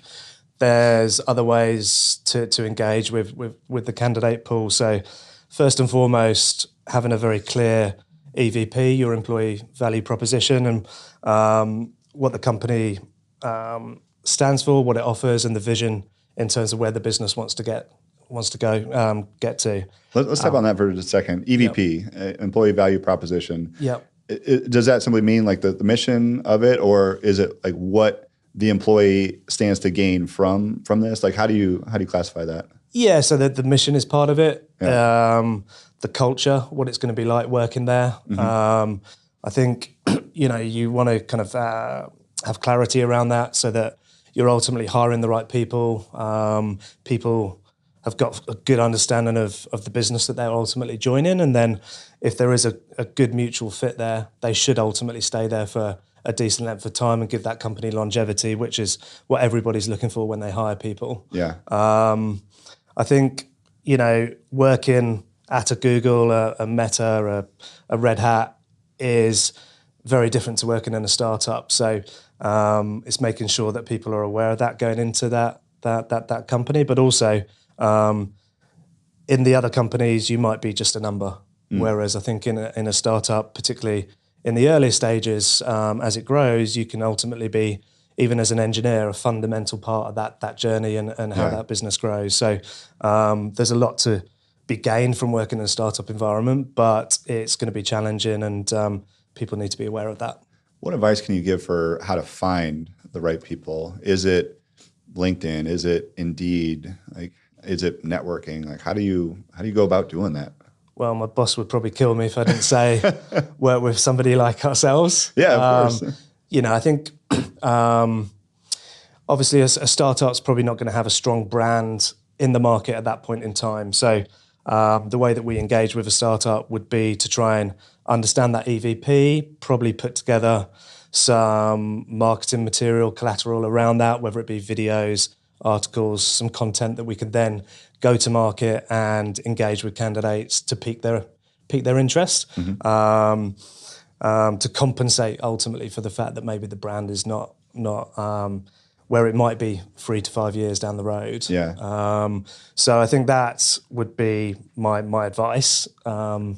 S5: there's other ways to engage with the candidate pool. So first and foremost, having a very clear EVP, your employee value proposition, and what the company stands for, what it offers, and the vision in terms of where the business wants to go get to.
S1: Let's tap on that for just a second. EVP, employee value proposition.
S5: Yep.
S1: Does that simply mean like the mission of it, or is it like what the employee stands to gain from this? Like how do you classify that?
S5: Yeah, so the mission is part of it.
S1: Yeah.
S5: The culture, what it's going to be like working there.
S1: Mm-hmm.
S5: I think you want to kind of have clarity around that, so that you're ultimately hiring the right people. People have got a good understanding of the business that they're ultimately joining, and then if there is a good mutual fit there, they should ultimately stay there for a decent length of time and give that company longevity, which is what everybody's looking for when they hire people.
S1: Yeah.
S5: I think, working at a Google, a Meta, a Red Hat is very different to working in a startup. So it's making sure that people are aware of that going into that company, but also in the other companies, you might be just a number. Whereas I think in a startup, particularly in the early stages, as it grows, you can ultimately be, even as an engineer, a fundamental part of that journey and how that business grows. So there's a lot to be gained from working in a startup environment, but it's going to be challenging, and people need to be aware of that.
S1: What advice can you give for how to find the right people? Is it LinkedIn? Is it Indeed? Like, is it networking? Like, how do you go about doing that?
S5: Well, my boss would probably kill me if I didn't say work with somebody like ourselves.
S1: Yeah, of course.
S5: I think obviously a startup's probably not going to have a strong brand in the market at that point in time. So the way that we engage with a startup would be to try and understand that EVP, probably put together some marketing material, collateral around that, whether it be videos, articles, some content that we could then go to market and engage with candidates to pique their interest, to compensate ultimately for the fact that maybe the brand is not where it might be 3 to 5 years down the road.
S1: Yeah.
S5: So I think that would be my advice. But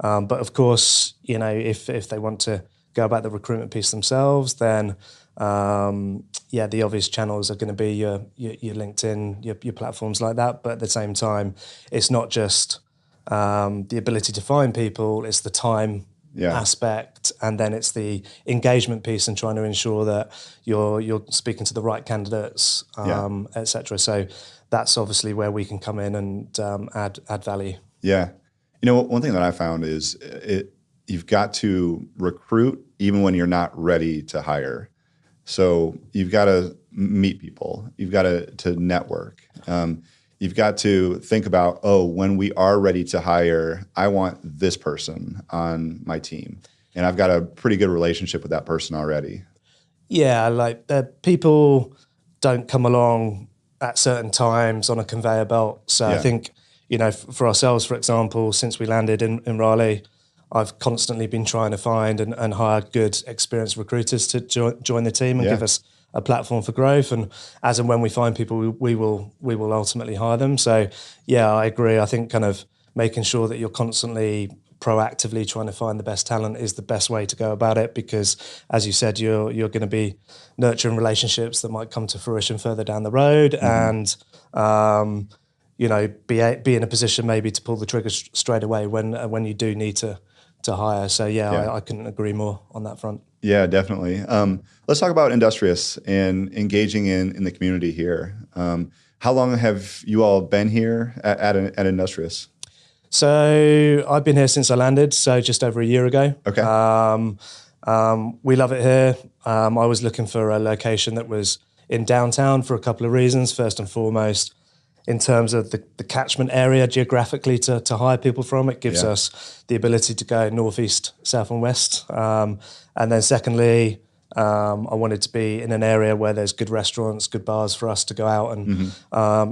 S5: of course, if they want to go about the recruitment piece themselves, then the obvious channels are going to be your LinkedIn, your platforms like that. But at the same time, it's not just the ability to find people; it's the time aspect, and then it's the engagement piece and trying to ensure that you're speaking to the right candidates, etc. So that's obviously where we can come in and add value.
S1: Yeah, one thing that I found is you've got to recruit even when you're not ready to hire. So you've got to meet people. You've got to network. You've got to think about, when we are ready to hire, I want this person on my team. And I've got a pretty good relationship with that person already.
S5: Yeah, like people don't come along at certain times on a conveyor belt. So I think, for ourselves, for example, since we landed in Raleigh, I've constantly been trying to find and hire good, experienced recruiters to join the team and give us a platform for growth. And as and when we find people, we will ultimately hire them. So, I agree. I think kind of making sure that you're constantly proactively trying to find the best talent is the best way to go about it, because, as you said, you're going to be nurturing relationships that might come to fruition further down the road, and be in a position maybe to pull the trigger straight away when you do need to hire. So I couldn't agree more on that front.
S1: Yeah, definitely. Let's talk about Industrious and engaging in the community here. How long have you all been here at Industrious?
S5: So I've been here since I landed, so just over a year ago.
S1: Okay.
S5: We love it here. I was looking for a location that was in downtown for a couple of reasons. First and foremost, in terms of the catchment area geographically to hire people from. It gives us the ability to go northeast, south and west. And then secondly, I wanted to be in an area where there's good restaurants, good bars for us to go out and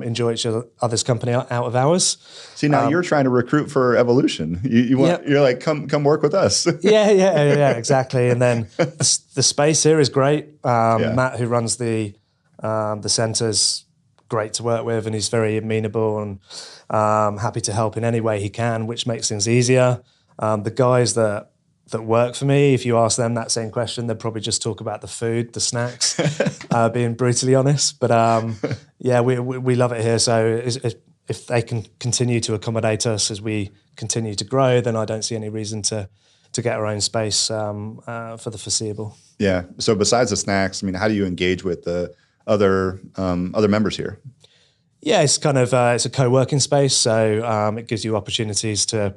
S5: enjoy each other's company out of hours.
S1: See, now you're trying to recruit for Evolution. You're like, come work with us.
S5: Yeah, exactly. And then the space here is great. Matt, who runs the centres, great to work with, and he's very amenable and happy to help in any way he can, which makes things easier. The guys that work for me, if you ask them that same question, they'd probably just talk about the food, the snacks, being brutally honest. But we love it here. So if they can continue to accommodate us as we continue to grow, then I don't see any reason to get our own space for the foreseeable. Yeah.
S1: So besides the snacks, how do you engage with the other members here?
S5: Yeah, it's kind of it's a co-working space, so it gives you opportunities to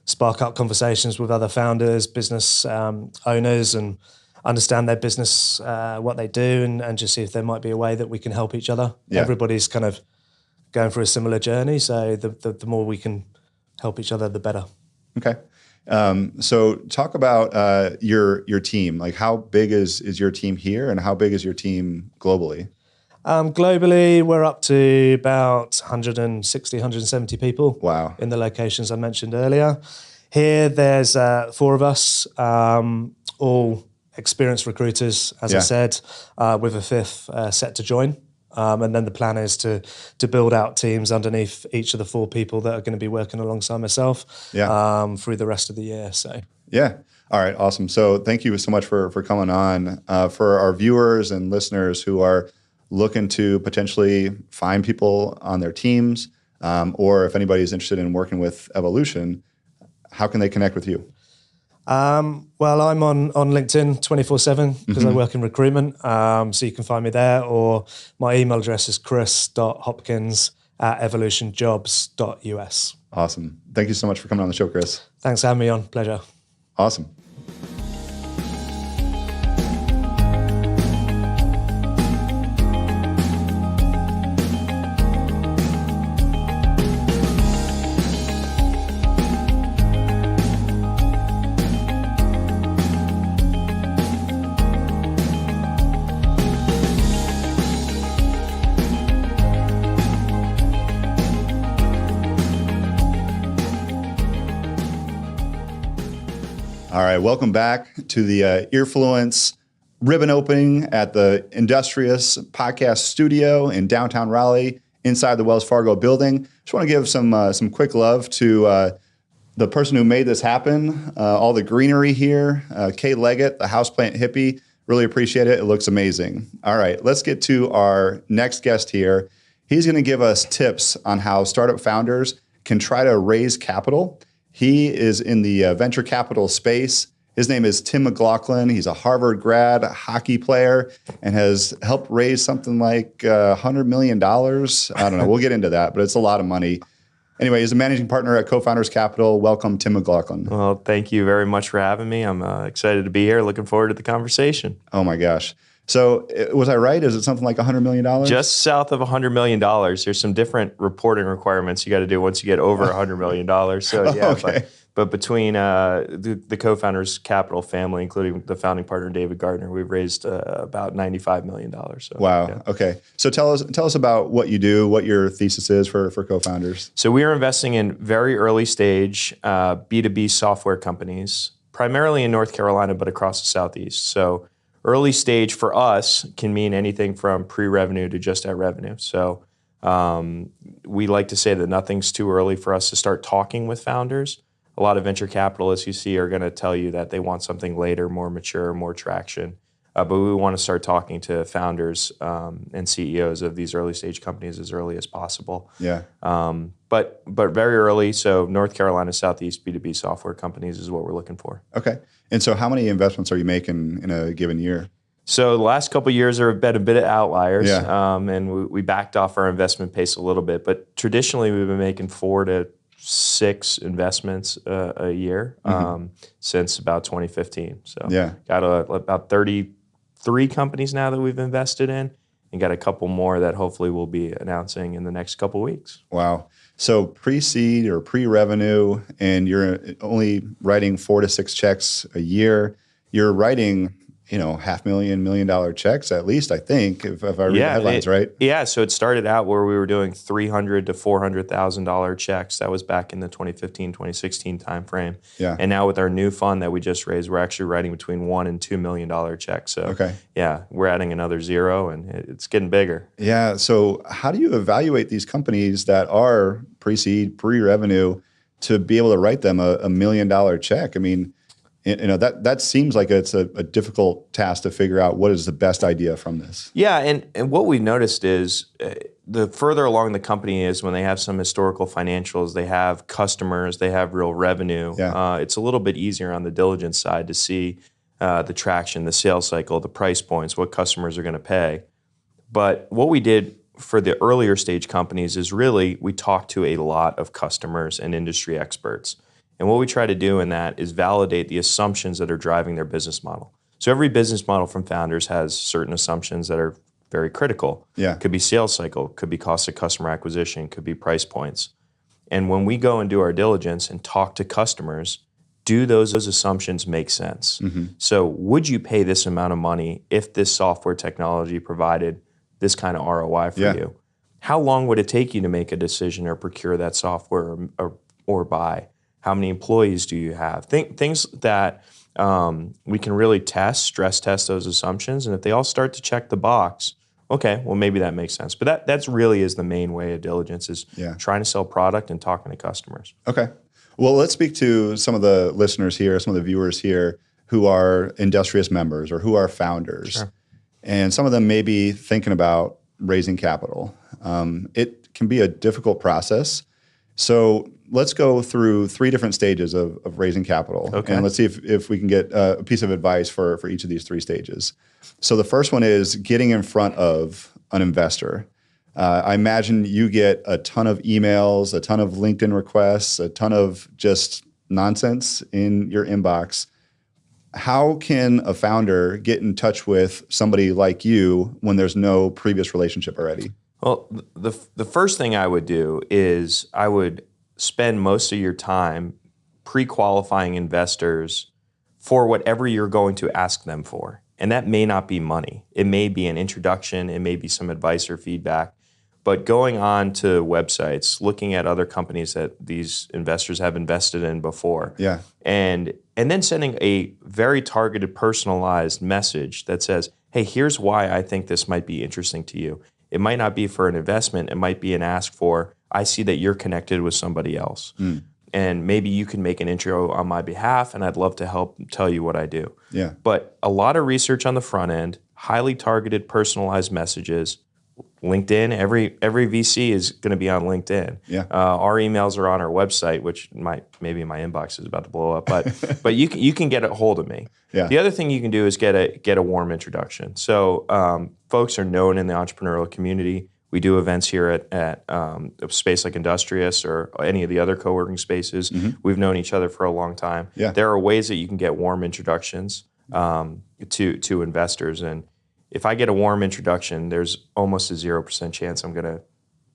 S5: spark up conversations with other founders, business owners, and understand their business, what they do, and just see if there might be a way that we can help each other. Yeah. Everybody's kind of going through a similar journey, so the more we can help each other, the better.
S1: Okay. So talk about your team. Like, how big is your team here, and how big is your team globally?
S5: Globally, we're up to about 160, 170 people.
S1: Wow.
S5: In the locations I mentioned earlier. Here, there's 4 of us, all experienced recruiters, as I said, with a 5th set to join. And then the plan is to build out teams underneath each of the 4 people that are going to be working alongside myself through the rest of the year. So
S1: yeah. All right. Awesome. So thank you so much for coming on. For our viewers and listeners who are looking to potentially find people on their teams, or if anybody's interested in working with Evolution, how can they connect with you?
S5: Well, I'm on LinkedIn 24/7 because I work in recruitment. So you can find me there, or my email address is chris.hopkins@evolutionjobs.us.
S1: Awesome. Thank you so much for coming on the show, Chris.
S5: Thanks for having me on. Pleasure.
S1: Awesome. All right, welcome back to the Earfluence ribbon opening at the Industrious podcast studio in downtown Raleigh, inside the Wells Fargo building. Just want to give some quick love to the person who made this happen, all the greenery here, Kay Leggett, the houseplant hippie. Really appreciate it. It looks amazing. All right, let's get to our next guest here. He's going to give us tips on how startup founders can try to raise capital. He is in the venture capital space. His name is Tim McLoughlin. He's a Harvard grad, a hockey player, and has helped raise something like $100 million. I don't know. We'll get into that, but it's a lot of money. Anyway, he's a managing partner at Cofounders Capital. Welcome, Tim McLoughlin.
S6: Well, thank you very much for having me. I'm excited to be here. Looking forward to the conversation.
S1: Oh, my gosh. So was I right? Is it something like $100 million?
S6: Just south of $100 million. There's some different reporting requirements you got to do once you get over $100 million. So, yeah.
S1: Okay.
S6: But between the co-founders capital family, including the founding partner, David Gardner, we've raised about $95 million. So,
S1: wow.
S6: yeah.
S1: Okay. So tell us about what you do, what your thesis is for co-founders.
S6: So we are investing in very early stage B2B software companies, primarily in North Carolina, but across the Southeast. So early stage for us can mean anything from pre-revenue to just at revenue. So we like to say that nothing's too early for us to start talking with founders. A lot of venture capitalists you see are going to tell you that they want something later, more mature, more traction. But we want to start talking to founders and CEOs of these early stage companies as early as possible.
S1: Yeah.
S6: But very early, so North Carolina, Southeast B2B software companies is what we're looking for.
S1: Okay. And so how many investments are you making in a given year?
S6: So the last couple of years have been a bit of outliers,
S1: Yeah.
S6: and we backed off our investment pace a little bit. But traditionally, we've been making 4 to 6 investments a year since about 2015. So
S1: Yeah.
S6: got about 33 companies now that we've invested in, and got a couple more that hopefully we'll be announcing in the next couple of weeks.
S1: Wow. So pre-seed or pre-revenue, and you're only writing 4 to 6 checks a year. You're writing, $500,000, $1 million checks at least, I think, if I read the headlines right.
S6: Yeah, so it started out where we were doing $300,000 to $400,000 checks. That was back in the 2015, 2016 timeframe.
S1: Yeah.
S6: And now with our new fund that we just raised, we're actually writing between $1 and $2 million checks. So
S1: Okay.
S6: yeah, we're adding another 0, and it's getting bigger.
S1: Yeah. So how do you evaluate these companies that are pre-seed, pre-revenue to be able to write them a $1 million check? I mean, that seems like it's a difficult task to figure out what is the best idea from this.
S6: Yeah, and what we noticed is the further along the company is when they have some historical financials, they have customers, they have real revenue.
S1: Yeah.
S6: It's a little bit easier on the diligence side to see the traction, the sales cycle, the price points, what customers are going to pay. But what we did for the earlier stage companies is really we talked to a lot of customers and industry experts. And what we try to do in that is validate the assumptions that are driving their business model. So every business model from founders has certain assumptions that are very critical.
S1: Yeah.
S6: Could be sales cycle, could be cost of customer acquisition, could be price points. And when we go and do our diligence and talk to customers, do those assumptions make sense?
S1: Mm-hmm.
S6: So would you pay this amount of money if this software technology provided this kind of ROI for you? How long would it take you to make a decision or procure that software or buy? How many employees do you have? Things that we can really stress test those assumptions. And if they all start to check the box, okay, well, maybe that makes sense. But that's really is the main way of diligence is trying to sell product and talking to customers.
S1: Okay. Well, let's speak to some of the listeners here, some of the viewers here who are Industrious members or who are founders.
S6: Sure.
S1: And some of them may be thinking about raising capital. It can be a difficult process. So let's go through 3 different stages of raising capital.
S6: Okay.
S1: And let's see if we can get a piece of advice for each of these 3 stages. So the first one is getting in front of an investor. I imagine you get a ton of emails, a ton of LinkedIn requests, a ton of just nonsense in your inbox. How can a founder get in touch with somebody like you when there's no previous relationship already?
S6: Well, the first thing I would do is I would spend most of your time pre-qualifying investors for whatever you're going to ask them for. And that may not be money. It may be an introduction. It may be some advice or feedback. But going on to websites, looking at other companies that these investors have invested in before, and then sending a very targeted, personalized message that says, hey, here's why I think this might be interesting to you. It might not be for an investment. It might be an ask for, I see that you're connected with somebody else. And maybe you can make an intro on my behalf, and I'd love to help tell you what I do.
S1: Yeah.
S6: But a lot of research on the front end, highly targeted, personalized messages. LinkedIn, every VC is going to be on LinkedIn.
S1: Yeah.
S6: Our emails are on our website, which maybe my inbox is about to blow up, but you can get a hold of me.
S1: Yeah.
S6: The other thing you can do is get a warm introduction. So folks are known in the entrepreneurial community. We do events here at a space like Industrious or any of the other co-working spaces. We've known each other for a long time.
S1: Yeah.
S6: There are ways that you can get warm introductions to investors. And if I get a warm introduction, there's almost a 0% chance I'm going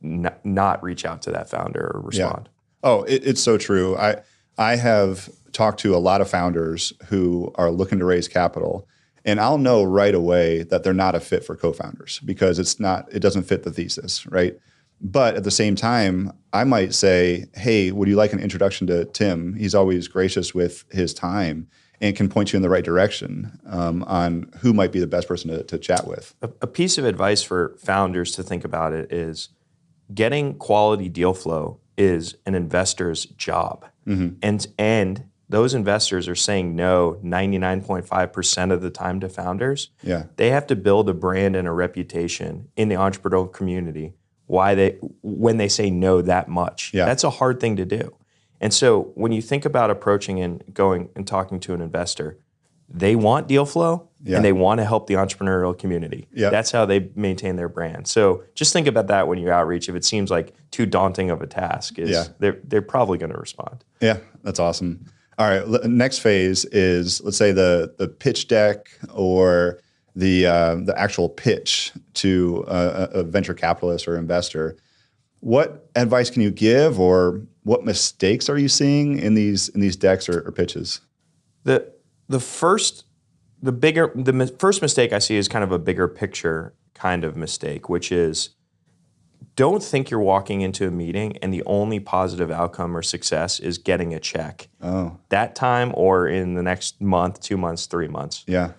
S6: to not reach out to that founder or respond.
S1: Yeah. Oh, it's so true. I have talked to a lot of founders who are looking to raise capital, and I'll know right away that they're not a fit for co-founders because it doesn't fit the thesis, right? But at the same time, I might say, hey, would you like an introduction to Tim? He's always gracious with his time and can point you in the right direction on who might be the best person to chat with.
S6: A piece of advice for founders to think about it is getting quality deal flow is an investor's job. And those investors are saying no 99.5% of the time to founders.
S1: Yeah.
S6: They have to build a brand and a reputation in the entrepreneurial community when they say no that much.
S1: Yeah.
S6: That's a hard thing to do. And so when you think about approaching and going and talking to an investor, they want deal flow and they want to help the entrepreneurial community.
S1: Yeah.
S6: That's how they maintain their brand. So just think about that when you outreach. If it seems like too daunting of a task, they're probably going to respond.
S1: Yeah, that's awesome. All right, next phase is, let's say the pitch deck or the actual pitch to a venture capitalist or investor. What advice can you give, or what mistakes are you seeing in these decks or pitches?
S6: The first mistake I see is kind of a bigger picture kind of mistake, which is don't think you're walking into a meeting and the only positive outcome or success is getting a check.
S1: Oh.
S6: That time or in the next month, 2 months, 3 months.
S1: Yeah.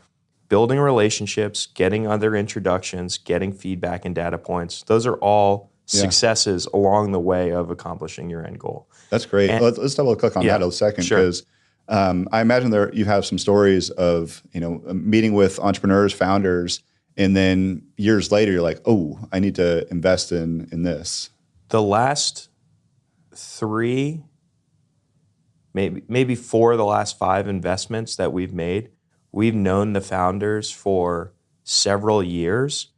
S6: Building relationships, getting other introductions, getting feedback and data points. Those are all successes along the way of accomplishing your end goal.
S1: That's great. Let's double click on that a second, because I imagine you have some stories of meeting with entrepreneurs, founders, and then years later you're like, oh, I need to invest in this.
S6: The last 3, maybe 4 of the last 5 investments that we've made, we've known the founders for several years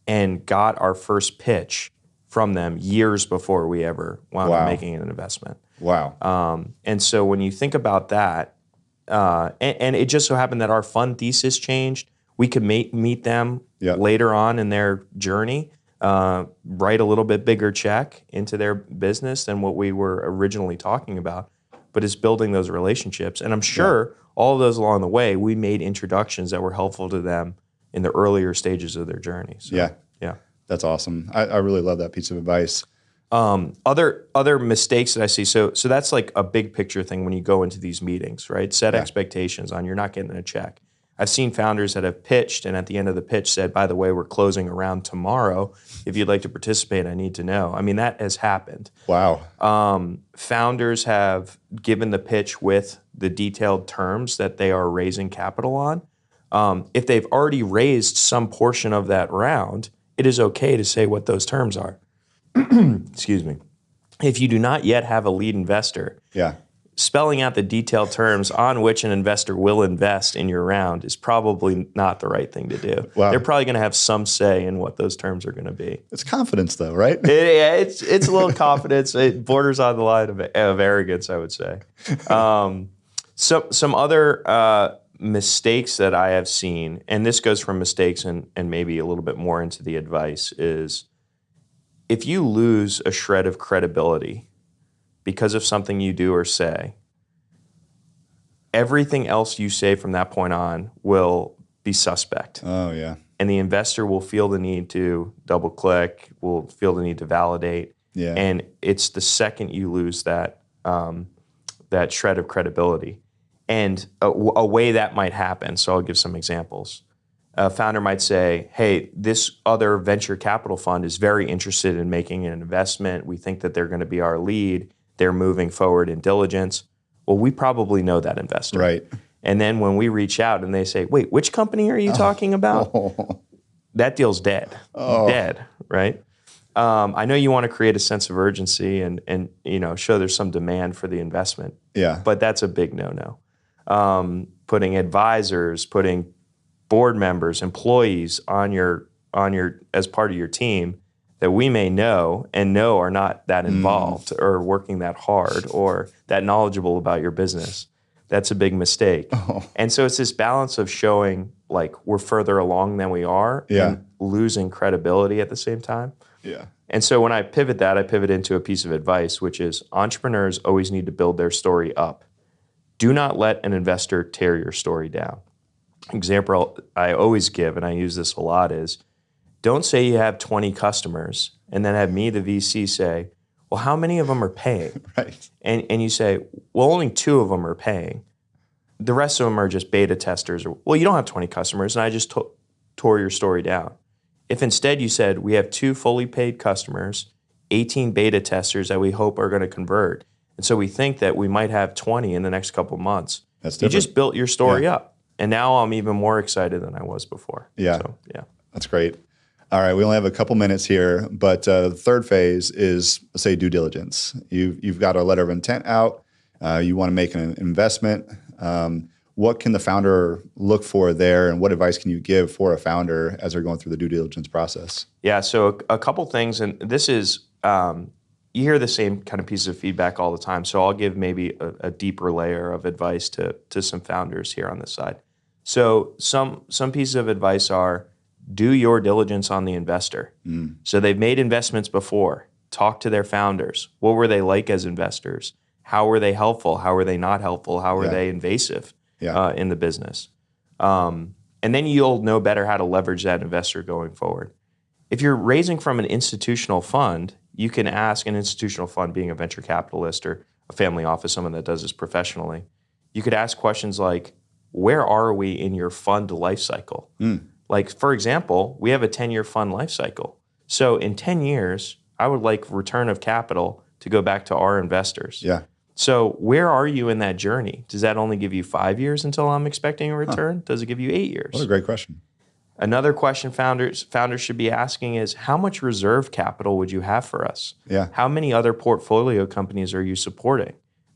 S6: and got our first pitch from them years before we ever wound up making an investment.
S1: Wow.
S6: And so when you think about that, and it just so happened that our fund thesis changed, we could meet them later on in their journey, write a little bit bigger check into their business than what we were originally talking about, but it's building those relationships. And I'm sure all of those along the way, we made introductions that were helpful to them in the earlier stages of their journey. So, yeah.
S1: That's awesome. I really love that piece of advice.
S6: Other mistakes that I see. So that's like a big picture thing when you go into these meetings, right? Set expectations on you're not getting a check. I've seen founders that have pitched and at the end of the pitch said, by the way, we're closing around tomorrow. If you'd like to participate, I need to know. I mean, that has happened.
S1: Wow.
S6: Founders have given the pitch with the detailed terms that they are raising capital on. If they've already raised some portion of that round, it is okay to say what those terms are. Excuse me. If you do not yet have a lead investor, spelling out the detailed terms on which an investor will invest in your round is probably not the right thing to do.
S1: Wow.
S6: They're probably going to have some say in what those terms are going to be.
S1: It's confidence, though, right?
S6: It's a little confidence. It borders on the line of arrogance, I would say. Some other mistakes that I have seen, and this goes from mistakes and maybe a little bit more into the advice, is if you lose a shred of credibility because of something you do or say, everything else you say from that point on will be suspect.
S1: Oh, yeah.
S6: and the investor will feel the need to double click, will feel the need to validate.
S1: Yeah.
S6: And it's the second you lose that that shred of credibility. And a way that might happen, so I'll give some examples. A founder might say, hey, this other venture capital fund is very interested in making an investment. We think that they're going to be our lead. They're moving forward in diligence. Well, we probably know that investor.
S1: Right.
S6: And then when we reach out and they say, wait, which company are you talking about? That deal's dead. Dead, right? I know you want to create a sense of urgency and show there's some demand for the investment.
S1: Yeah.
S6: But that's a big no-no. Putting advisors, putting board members, employees on your as part of your team that we may know are not that involved or working that hard or that knowledgeable about your business. That's a big mistake. And so it's this balance of showing like we're further along than we are and losing credibility at the same time.
S1: Yeah.
S6: And so when I pivot into a piece of advice, which is entrepreneurs always need to build their story up. Do not let an investor tear your story down. Example I always give, and I use this a lot, is don't say you have 20 customers and then have me, the VC, say, well, how many of them are paying?
S1: Right.
S6: And you say, well, only 2 of them are paying. The rest of them are just beta testers. Or, well, you don't have 20 customers, and I just tore your story down. If instead you said, we have 2 fully paid customers, 18 beta testers that we hope are going to convert, and so we think that we might have 20 in the next couple months.
S1: That's
S6: you
S1: different.
S6: just built your story up. And now I'm even more excited than I was before.
S1: Yeah.
S6: So, yeah.
S1: That's great. All right, we only have a couple minutes here, but the third phase is, let's say, due diligence. You've got a letter of intent out. You want to make an investment. What can the founder look for there, and what advice can you give for a founder as they're going through the due diligence process?
S6: Yeah, so a couple things, and this is, you hear the same kind of pieces of feedback all the time, so I'll give maybe a deeper layer of advice to some founders here on this side. So some pieces of advice are, do your diligence on the investor. So they've made investments before. Talk to their founders. What were they like as investors? How were they helpful? How were they not helpful? How were they invasive in the business? And then you'll know better how to leverage that investor going forward. If you're raising from an institutional fund, you can ask an institutional fund, being a venture capitalist or a family office, someone that does this professionally. You could ask questions like, where are we in your fund life cycle? Like, for example, we have a 10-year fund life cycle. So in 10 years, I would like return of capital to go back to our investors.
S1: Yeah.
S6: So where are you in that journey? Does that only give you 5 years until I'm expecting a return? Does it give you 8 years?
S1: What a great question.
S6: Another question founders should be asking is, how much reserve capital would you have for us?
S1: Yeah.
S6: How many other portfolio companies are you supporting?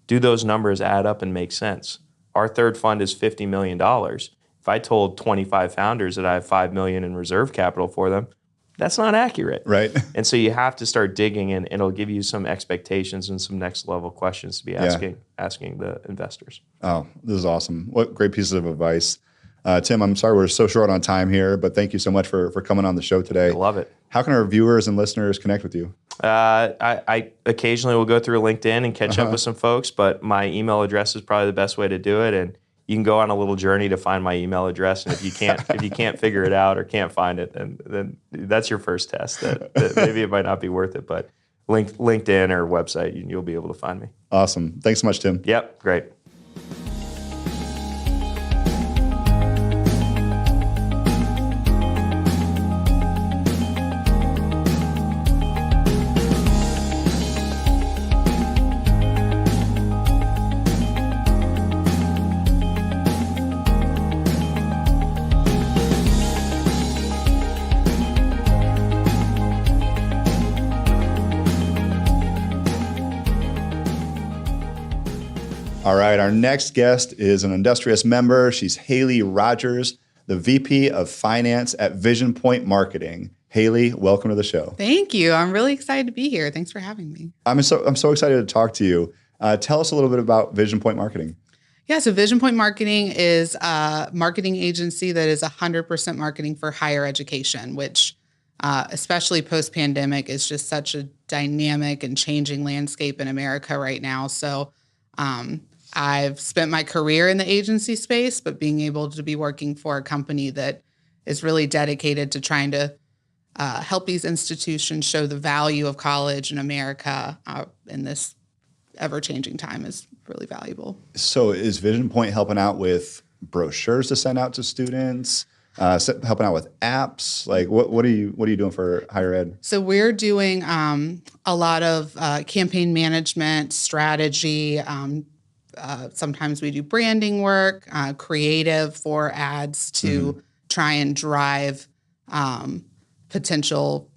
S6: Do those numbers add up and make sense? Our third fund is $50 million. If I told 25 founders that I have $5 million in reserve capital for them, that's not accurate.
S1: Right.
S6: And so you have to start digging, and it'll give you some expectations and some next level questions to be asking the investors.
S1: Oh, this is awesome. What great pieces of advice. Tim, I'm sorry we're so short on time here, but thank you so much for coming on the show today.
S6: I love it.
S1: How can our viewers and listeners connect with you?
S6: I occasionally will go through LinkedIn and catch up with some folks, but my email address is probably the best way to do it. And you can go on a little journey to find my email address. And if you can't figure it out or can't find it, then that's your first test. That maybe it might not be worth it, but LinkedIn or website, you'll be able to find me.
S1: Awesome. Thanks so much, Tim.
S6: Yep, great.
S1: All right, our next guest is an Industrious member. She's Hayley Rogers, the VP of Finance at VisionPoint Marketing. Hayley, welcome to the show.
S7: Thank you. I'm really excited to be here. Thanks for having me.
S1: I'm so excited to talk to you. Tell us a little bit about VisionPoint Marketing.
S7: Yeah, so VisionPoint Marketing is a marketing agency that is 100% marketing for higher education, which especially post-pandemic is just such a dynamic and changing landscape in America right now. So I've spent my career in the agency space, but being able to be working for a company that is really dedicated to trying to help these institutions show the value of college in America in this ever-changing time is really valuable.
S1: So is VisionPoint helping out with brochures to send out to students? Helping out with apps? Like what are you doing for higher ed?
S7: So we're doing a lot of campaign management, strategy. Sometimes we do branding work, creative for ads to try and drive potential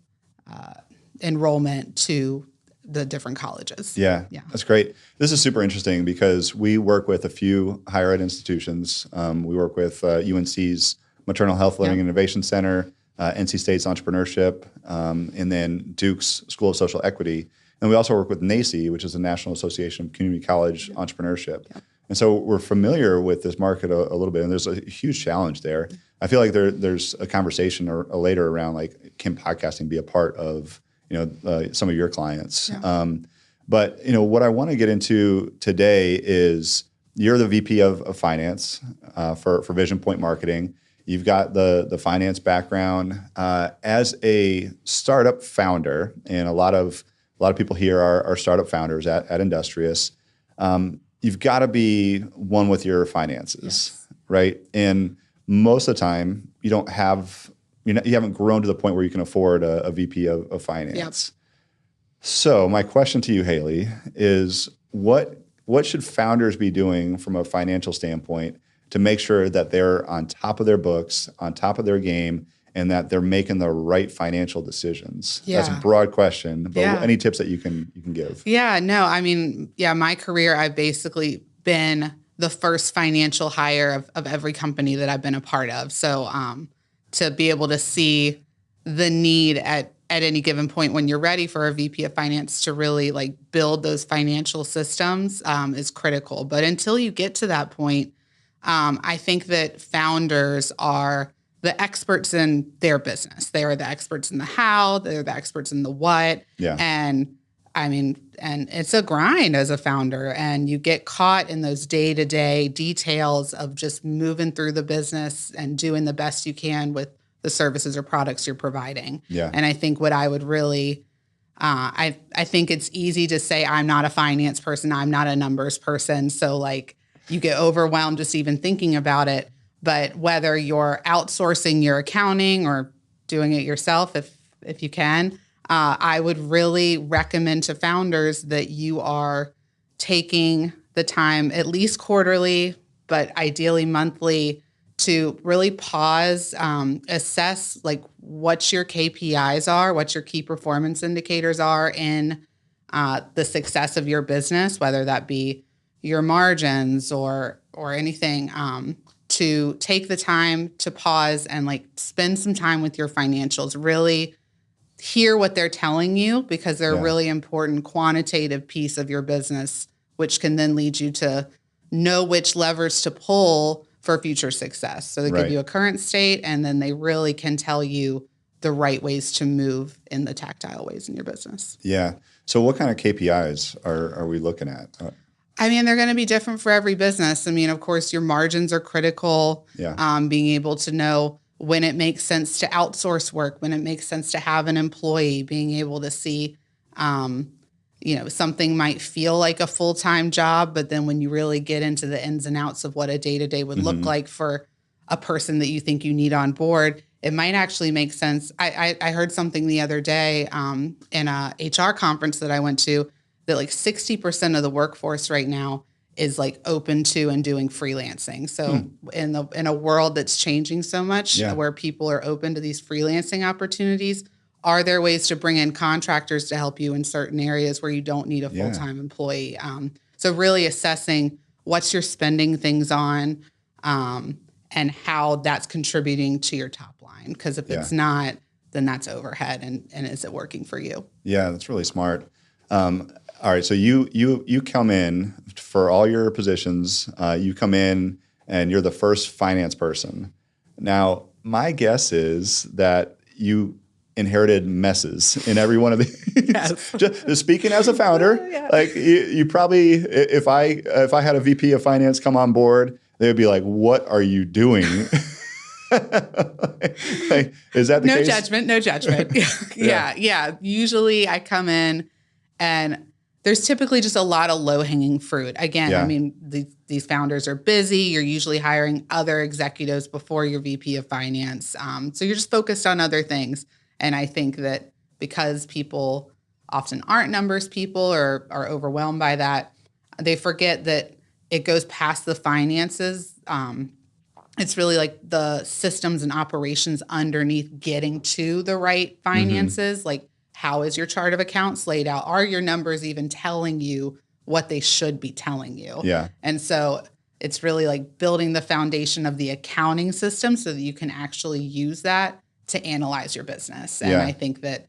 S7: enrollment to the different colleges.
S1: Yeah, that's great. This is super interesting because we work with a few higher ed institutions. We work with UNC's Maternal Health Learning and Innovation Center, NC State's Entrepreneurship, and then Duke's School of Social Equity. And we also work with NACE, which is the National Association of Community College Entrepreneurship. And so we're familiar with this market a little bit, and there's a huge challenge there. I feel like there's a conversation later around like, can podcasting be a part of some of your clients? But what I want to get into today is you're the VP of Finance for VisionPoint Marketing. You've got the finance background as a startup founder, and a lot of people here are startup founders at Industrious. You've got to be one with your finances, right? And most of the time, you don't have you haven't grown to the point where you can afford a VP of finance. So my question to you, Hayley, is what should founders be doing from a financial standpoint to make sure that they're on top of their books, on top of their game, and that they're making the right financial decisions? That's a broad question, but any tips that you can give?
S7: Yeah, no, I mean, my career, I've basically been the first financial hire of every company that I've been a part of. So to be able to see the need at any given point when you're ready for a VP of finance to really like build those financial systems is critical. But until you get to that point, I think that founders are the experts in their business. They are the experts in the how, they're the experts in the what. And I mean, and it's a grind as a founder, and you get caught in those day-to-day details of just moving through the business and doing the best you can with the services or products you're providing. And I think what I would really, I think it's easy to say, I'm not a finance person, I'm not a numbers person. So like, you get overwhelmed just even thinking about it. But whether you're outsourcing your accounting or doing it yourself, if you can, I would really recommend to founders that you are taking the time, at least quarterly, but ideally monthly, to really pause, assess like what your KPIs are, what your key performance indicators are in the success of your business, whether that be your margins or anything, to take the time to pause and like spend some time with your financials, really hear what they're telling you, because they're a really important quantitative piece of your business, which can then lead you to know which levers to pull for future success. So they give you a current state, and then they really can tell you the right ways to move in the tactile ways in your business.
S1: Yeah. So what kind of KPIs are we looking at?
S7: I mean, they're going to be different for every business. I mean, of course, your margins are critical. Being able to know when it makes sense to outsource work, when it makes sense to have an employee, being able to see, something might feel like a full-time job, but then when you really get into the ins and outs of what a day-to-day would look like for a person that you think you need on board, it might actually make sense. I heard something the other day in a HR conference that I went to, that like 60% of the workforce right now is like open to and doing freelancing. So in a world that's changing so much, where people are open to these freelancing opportunities, are there ways to bring in contractors to help you in certain areas where you don't need a full-time employee? So really assessing what you're spending things on and how that's contributing to your top line. Because if it's not, then that's overhead, and is it working for you? Yeah,
S1: that's really smart. All right, so you come in for all your positions. You come in and you're the first finance person. Now, my guess is that you inherited messes in every one of these. Just speaking as a founder, like you probably, if I had a VP of finance come on board, they would be like, "What are you doing?" Like, is that the
S7: No
S1: case?
S7: judgment, no judgment. Yeah. Usually I come in and there's typically just a lot of low-hanging fruit. Again,
S1: Yeah.
S7: I mean, these founders are busy. You're usually hiring other executives before your VP of finance. So you're just focused on other things. And I think that because people often aren't numbers people or are overwhelmed by that, they forget that it goes past the finances. It's really like the systems and operations underneath getting to the right finances. Like, how is your chart of accounts laid out? Are your numbers even telling you what they should be telling you?
S1: Yeah.
S7: And so it's really like building the foundation of the accounting system so that you can actually use that to analyze your business. And I think that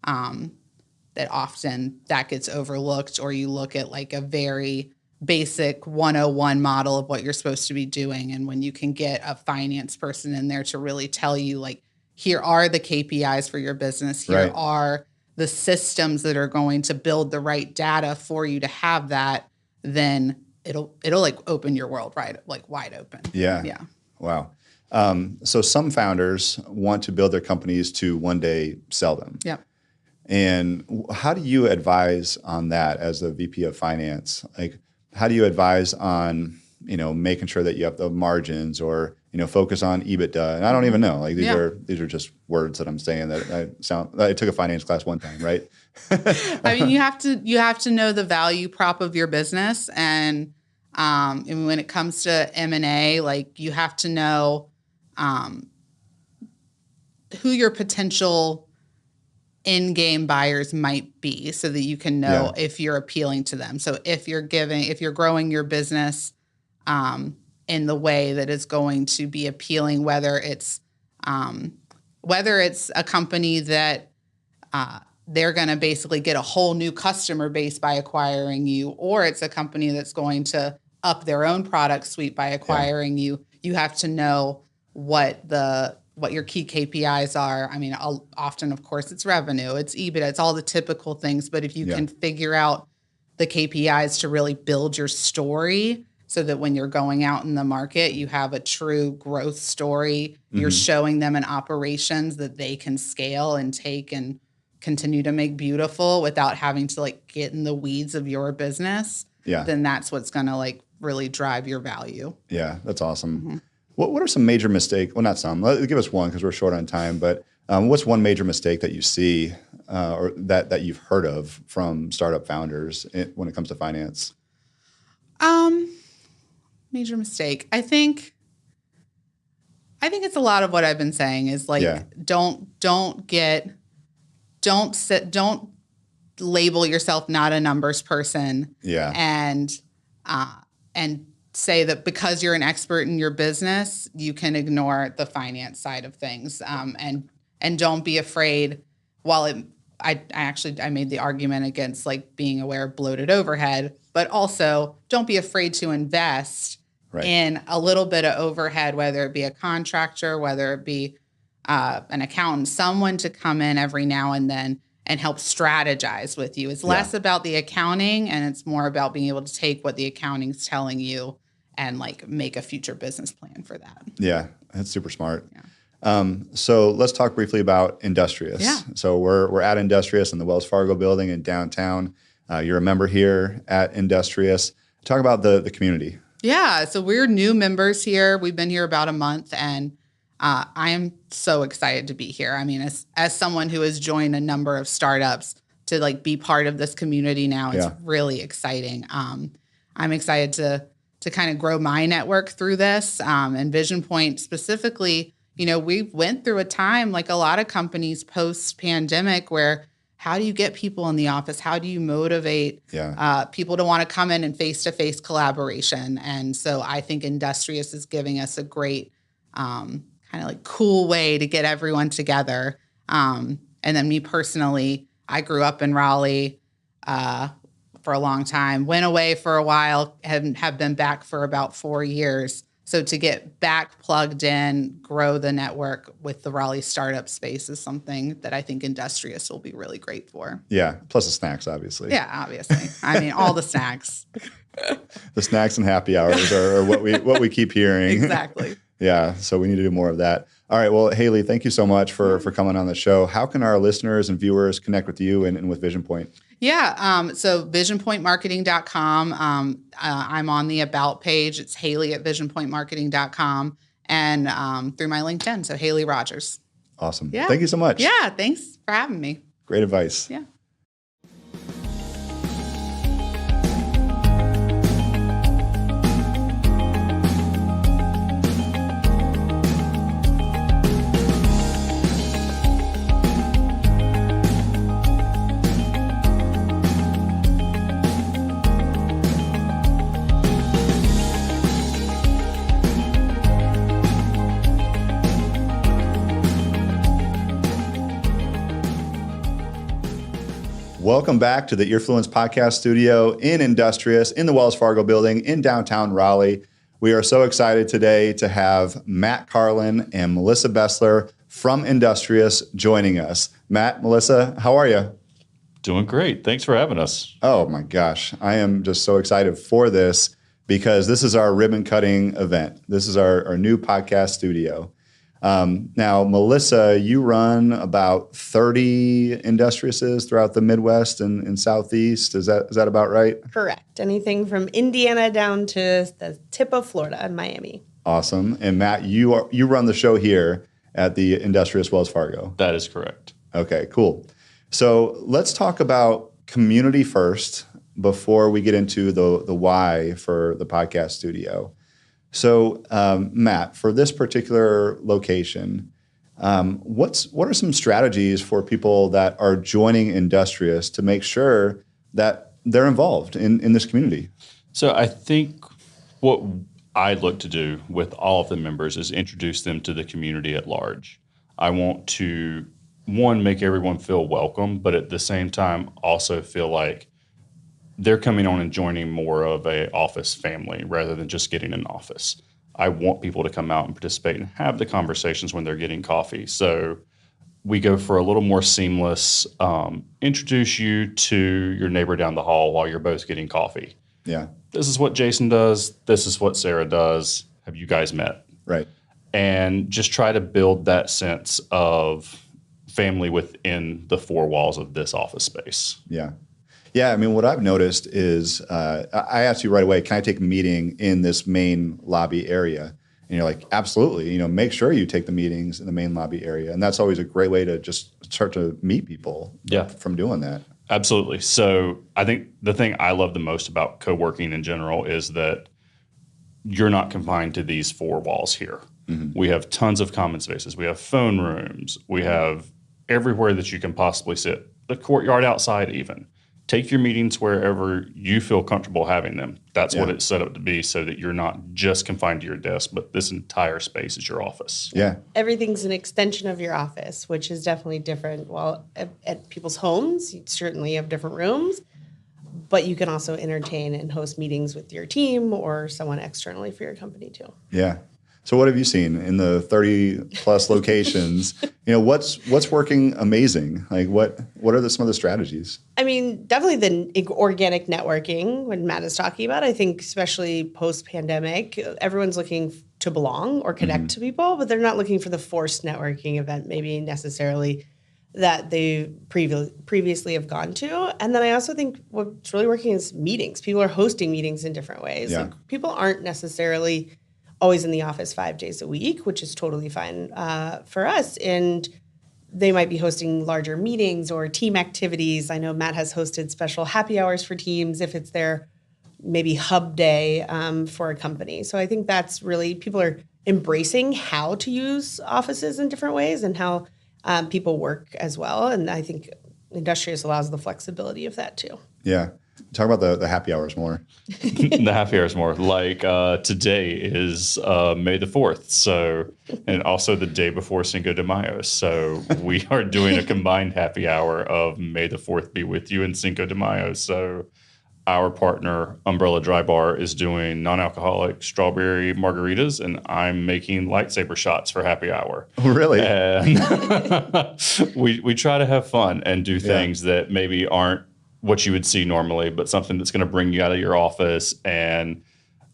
S7: that often that gets overlooked, or you look at like a very basic 101 model of what you're supposed to be doing. And when you can get a finance person in there to really tell you, like, here are the KPIs for your business, here are the systems that are going to build the right data for you to have that, then it'll like open your world wide open.
S1: Yeah. Wow. So some founders want to build their companies to one day sell them.
S7: Yep.
S1: And how do you advise on that as the VP of finance? Like, how do you advise on, making sure that you have the margins, or, focus on EBITDA? And I don't even know. Like, these are just words that I'm saying that I took a finance class one time, right?
S7: I mean, you have to know the value prop of your business. And when it comes to M&A, like, you have to know who your potential in-game buyers might be, so that you can know if you're appealing to them. So if you're growing your business in the way that is going to be appealing, whether it's a company that they're going to basically get a whole new customer base by acquiring you, or it's a company that's going to up their own product suite by acquiring you, you have to know what your key KPIs are. I mean, often, of course, it's revenue, it's EBITDA, it's all the typical things. But if you can figure out the KPIs to really build your story, so that when you're going out in the market, you have a true growth story, you're showing them in operations that they can scale and take and continue to make beautiful without having to like get in the weeds of your business, then that's what's going to like really drive your value.
S1: Yeah, that's awesome. What are some major mistakes? Well, not some. Give us one, because we're short on time. But what's one major mistake that you see or that you've heard of from startup founders when it comes to finance?
S7: Major mistake. I think it's a lot of what I've been saying is like, don't label yourself not a numbers person. And say that because you're an expert in your business, you can ignore the finance side of things. And don't be afraid. I made the argument against like being aware of bloated overhead, but also don't be afraid to invest in a little bit of overhead, whether it be a contractor, whether it be an accountant, someone to come in every now and then and help strategize with you. It's less about the accounting, and it's more about being able to take what the accounting's telling you and like make a future business plan for that. Yeah,
S1: that's super smart. So let's talk briefly about Industrious. So we're at Industrious in the Wells Fargo building in downtown. You're a member here at Industrious. Talk about the community.
S7: Yeah, so we're new members here. We've been here about a month, and I am so excited to be here. I mean, as someone who has joined a number of startups, to like be part of this community now, it's really exciting. I'm excited to kind of grow my network through this. And VisionPoint specifically, we went through a time like a lot of companies post-pandemic where how do you get people in the office? How do you motivate people to want to come in and face-to-face collaboration? And so I think Industrious is giving us a great kind of like cool way to get everyone together. And then me personally, I grew up in Raleigh for a long time, went away for a while, have been back for about 4 years. So to get back plugged in, grow the network with the Raleigh startup space is something that I think Industrious will be really great for.
S1: Yeah, plus the snacks, obviously.
S7: Yeah, obviously. I mean, all the snacks.
S1: The snacks and happy hours are what we keep hearing.
S7: Exactly.
S1: Yeah, so we need to do more of that. All right, well, Hayley, thank you so much for coming on the show. How can our listeners and viewers connect with you and with VisionPoint?
S7: Yeah, so VisionPointMarketing.com. I'm on the About page. It's Hayley at VisionPointMarketing.com, and through my LinkedIn, so Hayley Rogers.
S1: Awesome.
S7: Yeah.
S1: Thank you so much.
S7: Yeah, thanks for having me.
S1: Great advice.
S7: Yeah.
S1: Welcome back to the Earfluence podcast studio in Industrious in the Wells Fargo building in downtown Raleigh. We are so excited today to have Matt Carlan and Melissa Bessler from Industrious joining us. Matt, Melissa, how are you?
S8: Doing great. Thanks for having us.
S1: Oh my gosh, I am just so excited for this because this is our ribbon cutting event. This is our new podcast studio. Now, Melissa, you run about 30 Industriouses throughout the Midwest and Southeast. Is that about right?
S9: Correct. Anything from Indiana down to the tip of Florida and Miami.
S1: Awesome. And Matt, you run the show here at the Industrious Wells Fargo.
S8: That is correct.
S1: Okay, cool. So let's talk about community first before we get into the why for the podcast studio. So, Matt, for this particular location, what are some strategies for people that are joining Industrious to make sure that they're involved in this community?
S8: So I think what I look to do with all of the members is introduce them to the community at large. I want to, one, make everyone feel welcome, but at the same time also feel like they're coming on and joining more of a office family rather than just getting an office. I want people to come out and participate and have the conversations when they're getting coffee. So we go for a little more seamless, introduce you to your neighbor down the hall while you're both getting coffee.
S1: Yeah.
S8: This is what Jason does. This is what Sarah does. Have you guys met?
S1: Right.
S8: And just try to build that sense of family within the four walls of this office space.
S1: Yeah. Yeah, I mean, what I've noticed is I asked you right away, can I take a meeting in this main lobby area? And you're like, absolutely. Make sure you take the meetings in the main lobby area. And that's always a great way to just start to meet people from doing that.
S8: Absolutely. So I think the thing I love the most about co-working in general is that you're not confined to these four walls here. Mm-hmm. We have tons of common spaces. We have phone rooms. We have everywhere that you can possibly sit. The courtyard outside even. Take your meetings wherever you feel comfortable having them. That's what it's set up to be so that you're not just confined to your desk, but this entire space is your office.
S1: Yeah.
S9: Everything's an extension of your office, which is definitely different. Well, at people's homes, you certainly have different rooms, but you can also entertain and host meetings with your team or someone externally for your company too.
S1: Yeah. So what have you seen in the 30 plus locations? What's working amazing? Like what are some of the strategies?
S9: I mean, definitely the organic networking when Matt is talking about. I think especially post-pandemic, everyone's looking to belong or connect to people, but they're not looking for the forced networking event maybe necessarily that they previously have gone to. And then I also think what's really working is meetings. People are hosting meetings in different ways.
S1: Yeah.
S9: Like, people aren't necessarily always in the office 5 days a week, which is totally fine for us. And they might be hosting larger meetings or team activities. I know Matt has hosted special happy hours for teams if it's their maybe hub day for a company. So I think that's really, people are embracing how to use offices in different ways and how people work as well. And I think Industrious allows the flexibility of that too.
S1: Yeah. Talk about the happy hours more.
S8: The happy hours more. Like today is May the 4th. So, and also the day before Cinco de Mayo. So we are doing a combined happy hour of May the 4th be with you and Cinco de Mayo. So our partner, Umbrella Dry Bar, is doing non-alcoholic strawberry margaritas, and I'm making lightsaber shots for happy hour.
S1: Really?
S8: And we try to have fun and do things that maybe aren't what you would see normally, but something that's going to bring you out of your office and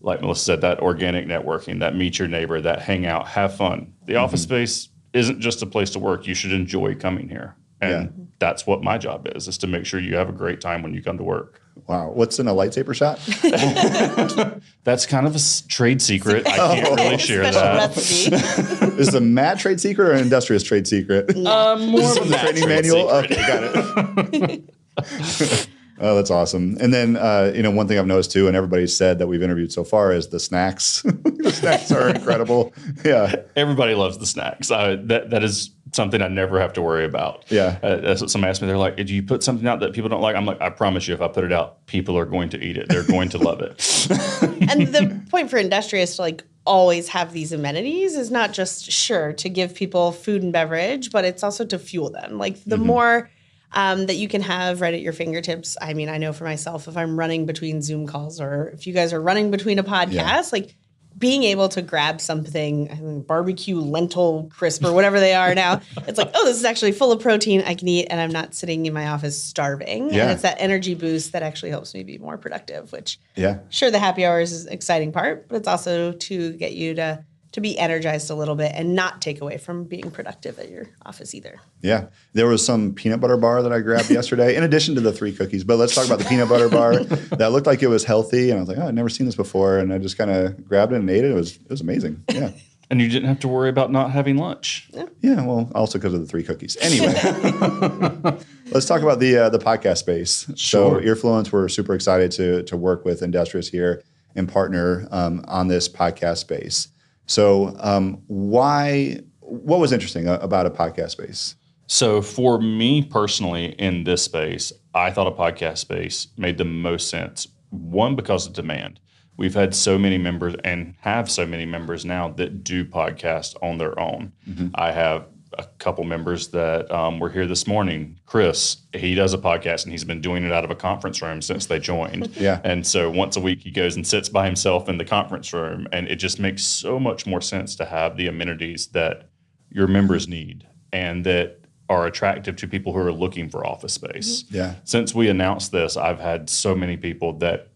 S8: like Melissa said, that organic networking, that meet your neighbor, that hang out, have fun. The office space isn't just a place to work. You should enjoy coming here. And that's what my job is to make sure you have a great time when you come to work.
S1: Wow. What's in a lightsaber shot?
S8: That's kind of a trade secret. I can't really share
S9: Special
S8: that.
S9: recipe.
S1: Is the Matt trade secret or an Industrious trade secret?
S8: More of a
S1: Training manual? Okay, got it. Oh, that's awesome. And then, one thing I've noticed too, and everybody's said that we've interviewed so far, is the snacks. The snacks are incredible. Yeah.
S8: Everybody loves the snacks. That is something I never have to worry about.
S1: Yeah.
S8: That's what somebody asked me. They're like, "Did you put something out that people don't like?" I'm like, "I promise you, if I put it out, people are going to eat it. They're going to love it."
S9: And the point for Industrious to always have these amenities is not just to give people food and beverage, but it's also to fuel them. The more that you can have right at your fingertips. I mean, I know for myself, if I'm running between Zoom calls or if you guys are running between a podcast, being able to grab something, barbecue lentil crisp or whatever they are now, it's this is actually full of protein I can eat and I'm not sitting in my office starving.
S1: Yeah.
S9: And it's that energy boost that actually helps me be more productive, which
S1: sure,
S9: the happy hours is an exciting part, but it's also to get you to be energized a little bit and not take away from being productive at your office either.
S1: Yeah. There was some peanut butter bar that I grabbed yesterday, in addition to the 3 cookies. But let's talk about the peanut butter bar that looked like it was healthy. And I was like, I've never seen this before. And I just kind of grabbed it and ate it. It was amazing. Yeah.
S8: And you didn't have to worry about not having lunch.
S1: Yeah. Well, also because of the 3 cookies. Anyway, let's talk about the podcast space.
S8: Sure.
S1: So Earfluence, we're super excited to work with Industrious here and partner on this podcast space. So what was interesting about a podcast space?
S8: So for me personally in this space, I thought a podcast space made the most sense. One, because of demand. We've had so many members and have so many members now that do podcasts on their own. I have a couple members that were here this morning. Chris, he does a podcast and he's been doing it out of a conference room since they joined.
S1: Yeah.
S8: And so once a week he goes and sits by himself in the conference room, and it just makes so much more sense to have the amenities that your members need and that are attractive to people who are looking for office space.
S1: Yeah.
S8: Since we announced this, I've had so many people that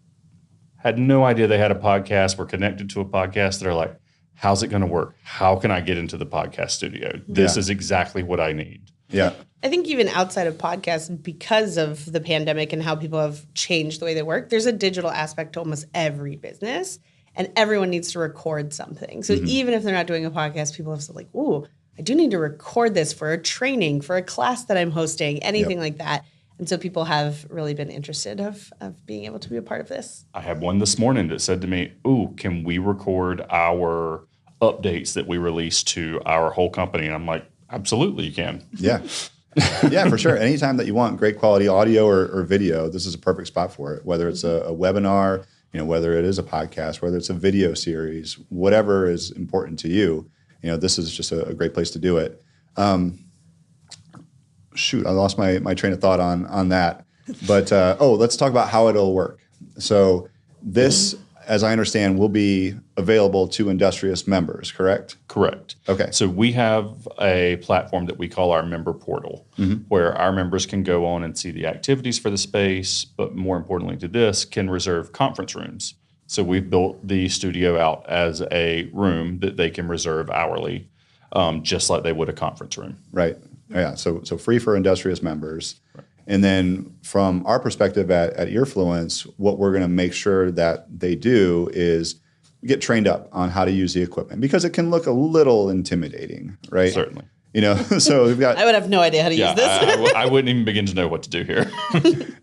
S8: had no idea they had a podcast, were connected to a podcast that are like, how's it going to work? How can I get into the podcast studio? This is exactly what I need.
S1: Yeah.
S9: I think even outside of podcasts, because of the pandemic and how people have changed the way they work, there's a digital aspect to almost every business, and everyone needs to record something. So even if they're not doing a podcast, people have said ooh, I do need to record this for a training, for a class that I'm hosting, anything like that. And so people have really been interested of being able to be a part of this.
S8: I had one this morning that said to me, ooh, can we record our updates that we release to our whole company? And I'm like, absolutely, you can.
S1: Yeah. Yeah, for sure. Anytime that you want great quality audio or video, this is a perfect spot for it. Whether it's a webinar, whether it is a podcast, whether it's a video series, whatever is important to you, this is just a great place to do it. Shoot, I lost my train of thought on that. But, let's talk about how it'll work. So this, as I understand, will be available to Industrious members, correct?
S8: Correct.
S1: Okay.
S8: So we have a platform that we call our member portal, where our members can go on and see the activities for the space, but more importantly to this, can reserve conference rooms. So we've built the studio out as a room that they can reserve hourly, just like they would a conference room.
S1: Right. Yeah. So free for Industrious members. Right. And then from our perspective at Earfluence, what we're going to make sure that they do is get trained up on how to use the equipment, because it can look a little intimidating, right?
S8: Certainly.
S1: So we've got...
S9: I would have no idea how to use this.
S8: I wouldn't even begin to know what to do here.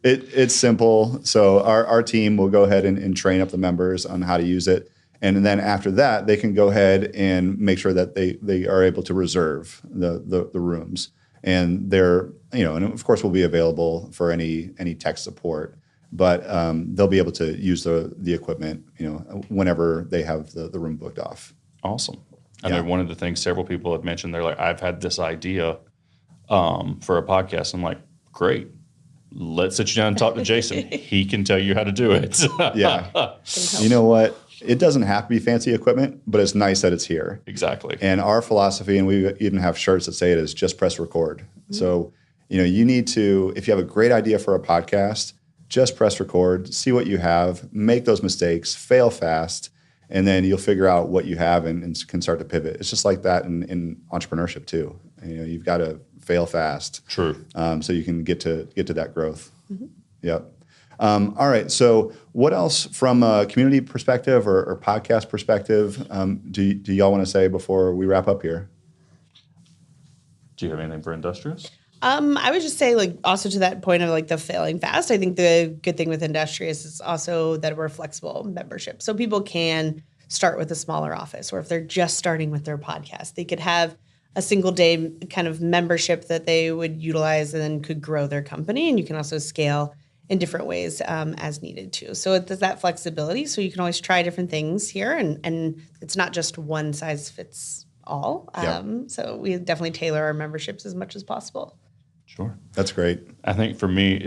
S1: It's simple. So our team will go ahead and train up the members on how to use it. And then after that, they can go ahead and make sure that they are able to reserve the rooms. And they're, and of course, will be available for any tech support. But they'll be able to use the equipment, whenever they have the room booked off.
S8: Awesome. I know one of the things several people have mentioned, they're like, I've had this idea for a podcast. I'm like, great. Let's sit you down and talk to Jason. He can tell you how to do it.
S1: Yeah. You know what? It doesn't have to be fancy equipment, but it's nice that it's here.
S8: Exactly.
S1: And our philosophy, and we even have shirts that say it, is just press record. Mm-hmm. So, you need to, if you have a great idea for a podcast, just press record, see what you have, make those mistakes, fail fast, and then you'll figure out what you have and can start to pivot. It's just like that in entrepreneurship too. You've got to fail fast.
S8: True.
S1: So you can get to that growth. Yep. All right. So what else from a community perspective or podcast perspective do y'all want to say before we wrap up here?
S8: Do you have anything for Industrious?
S9: I would just say, like, also to that point of like the failing fast, I think the good thing with Industrious is also that we're flexible membership. So people can start with a smaller office, or if they're just starting with their podcast, they could have a single day kind of membership that they would utilize and then could grow their company. And you can also scale in different ways as needed too. So there's that flexibility. So you can always try different things here, and it's not just one size fits all. So we definitely tailor our memberships as much as possible.
S8: Sure.
S1: That's great.
S8: I think for me,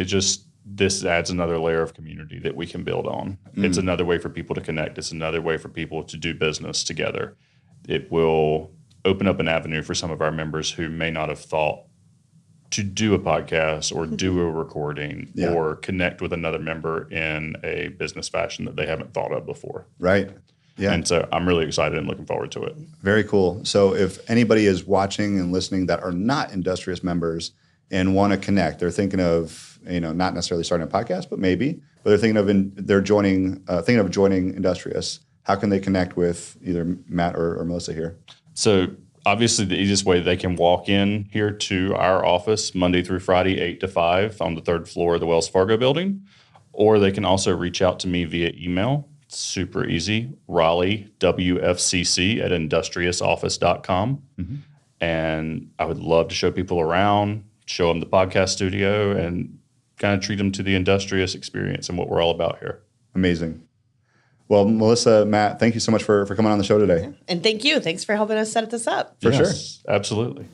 S8: this adds another layer of community that we can build on. It's another way for people to connect. It's another way for people to do business together. It will open up an avenue for some of our members who may not have thought to do a podcast or do a recording or connect with another member in a business fashion that they haven't thought of before.
S1: Right. Yeah.
S8: And so I'm really excited and looking forward to it.
S1: Very cool. So if anybody is watching and listening that are not Industrious members and want to connect, they're thinking of, not necessarily starting a podcast, but they're thinking of joining Industrious. How can they connect with either Matt or Melissa here?
S8: So obviously the easiest way, they can walk in here to our office Monday through Friday, 8 to 5 on the 3rd floor of the Wells Fargo building, or they can also reach out to me via email. It's super easy, Raleigh, WFCC at industriousoffice.com. And I would love to show people around, show them the podcast studio, and kind of treat them to the Industrious experience and what we're all about here.
S1: Amazing. Well, Melissa, Matt, thank you so much for coming on the show today.
S9: And thank you. Thanks for helping us set this up.
S1: For sure.
S8: Absolutely.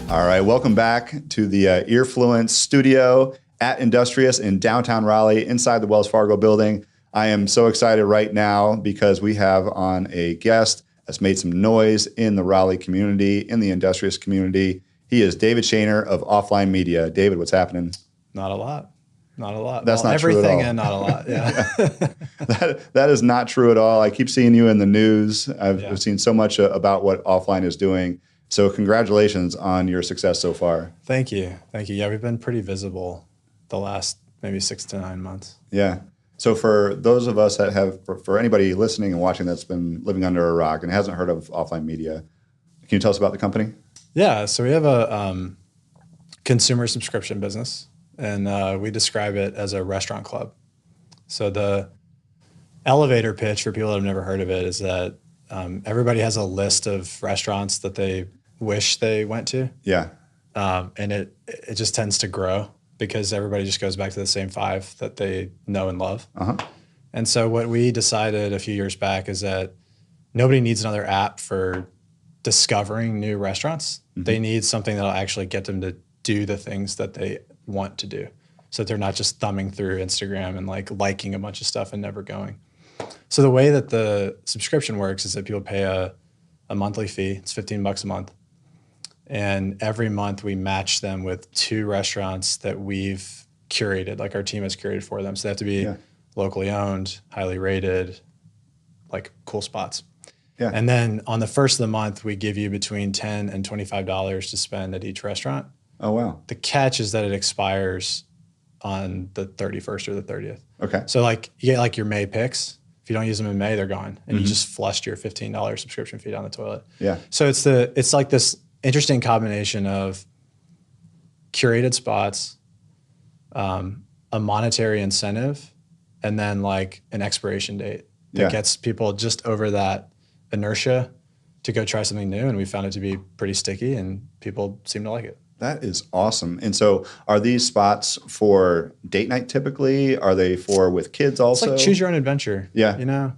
S1: All right, welcome back to the Earfluence studio at Industrious in downtown Raleigh, inside the Wells Fargo building. I am so excited right now because we have on a guest that's made some noise in the Raleigh community, in the Industrious community. He is David Shaner of Offline Media. David, what's happening?
S10: Not a lot. Not a lot.
S1: That's not true at all.
S10: Everything and not a lot, yeah.
S1: That is not true at all. I keep seeing you in the news. I've seen so much about what Offline is doing. So congratulations on your success so far.
S10: Thank you. Yeah, we've been pretty visible the last maybe 6 to 9 months.
S1: Yeah. So for those of us that for anybody listening and watching that's been living under a rock and hasn't heard of Offline Media, can you tell us about the company?
S10: Yeah, so we have a consumer subscription business, and we describe it as a restaurant club. So the elevator pitch for people that have never heard of it is that everybody has a list of restaurants that they wish they went to.
S1: Yeah.
S10: And it just tends to grow because everybody just goes back to the same 5 that they know and love. And so what we decided a few years back is that nobody needs another app for discovering new restaurants. They need something that'll actually get them to do the things that they want to do, so that they're not just thumbing through Instagram and liking a bunch of stuff and never going. So the way that the subscription works is that people pay a monthly fee. It's $15 a month. And every month we match them with 2 restaurants that we've curated, like our team has curated for them. So they have to be locally owned, highly rated, cool spots.
S1: Yeah.
S10: And then on the first of the month, we give you between $10 and $25 to spend at each restaurant.
S1: Oh, wow.
S10: The catch is that it expires on the 31st or the 30th.
S1: Okay.
S10: So you get your May picks. If you don't use them in May, they're gone. And you just flushed your $15 subscription fee down the toilet.
S1: Yeah.
S10: So it's like this interesting combination of curated spots, a monetary incentive, and then an expiration date that gets people just over that inertia to go try something new. And we found it to be pretty sticky, and people seem to like it.
S1: That is awesome. And so are these spots for date night typically? Are they for with kids also?
S10: It's choose your own adventure.
S1: Yeah.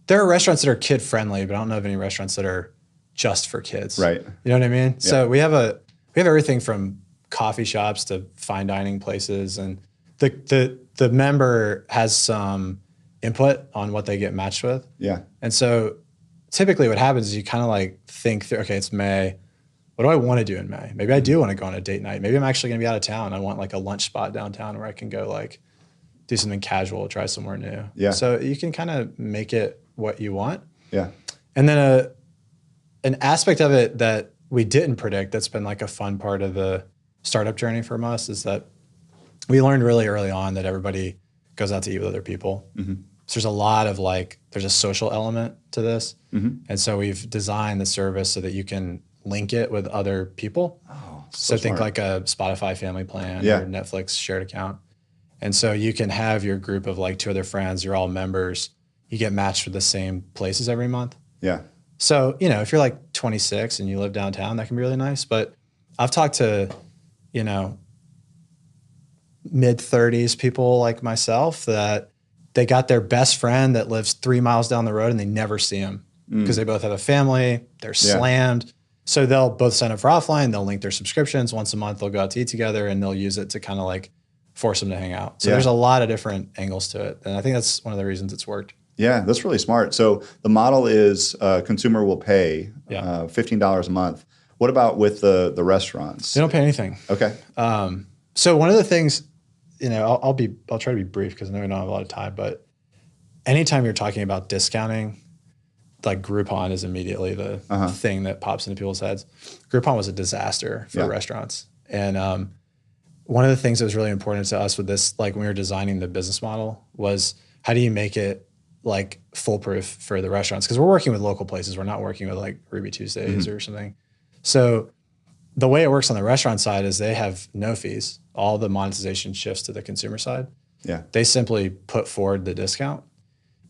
S10: there are restaurants that are kid friendly, but I don't know of any restaurants that are just for kids.
S1: Right.
S10: You know what I mean? So we have everything from coffee shops to fine dining places, and the member has some input on what they get matched with.
S1: Yeah.
S10: And so typically what happens is you kind of like think through, okay, it's May. What do I want to do in May? Maybe I do want to go on a date night. Maybe I'm actually going to be out of town. I want like a lunch spot downtown where I can go like do something casual, try somewhere new.
S1: Yeah.
S10: So you can kind of make it what you want.
S1: Yeah.
S10: And then an aspect of it that we didn't predict that's been like a fun part of the startup journey from us is that we learned really early on that everybody goes out to eat with other people. Mm-hmm. So there's a lot of like, there's a social element to this. Mm-hmm. And so we've designed the service so that you can link it with other people.
S1: Oh,
S10: so think
S1: smart.
S10: like a Spotify family plan
S1: Yeah.
S10: or Netflix shared account. And so you can have your group of like 2 other friends, you're all members, you get matched with the same places every month.
S1: Yeah.
S10: So, you know, if you're like 26 and you live downtown, that can be really nice. But I've talked to, you know, mid-30s people like myself that they got their best friend that lives 3 miles down the road and they never see him because they both have a family, they're slammed. So they'll both sign up for offline, they'll link their subscriptions. Once a month, they'll go out to eat together and they'll use it to kind of like force them to hang out. So there's a lot of different angles to it. And I think that's one of the reasons it's worked.
S1: Yeah, that's really smart. So the model is consumer will pay $15 a month. What about with the restaurants?
S10: They don't pay anything.
S1: Okay.
S10: So one of the things, you know, I'll try to be brief because I know we don't have a lot of time, but anytime you're talking about discounting, like Groupon is immediately the thing that pops into people's heads. Groupon was a disaster for restaurants. And one of the things that was really important to us with this, like when we were designing the business model, was how do you make it like foolproof for the restaurants? Because we're working with local places. We're not working with like Ruby Tuesdays or something. So the way it works on the restaurant side is they have no fees. All the monetization shifts to the consumer side.
S1: Yeah.
S10: They simply put forward the discount.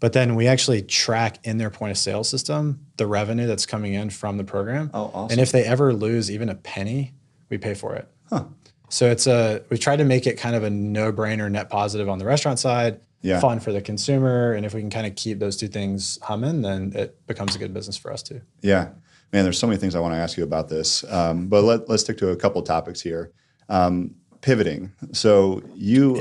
S10: But then we actually track in their point of sale system the revenue that's coming in from the program.
S1: Oh, awesome.
S10: And if they ever lose even a penny, we pay for it.
S1: Huh.
S10: So we tried to make it kind of a no-brainer net positive on the restaurant side, fun for the consumer. And if we can kind of keep those two things humming, then it becomes a good business for us too.
S1: Yeah. Man, there's so many things I want to ask you about this. But let's stick to a couple topics here. Pivoting. So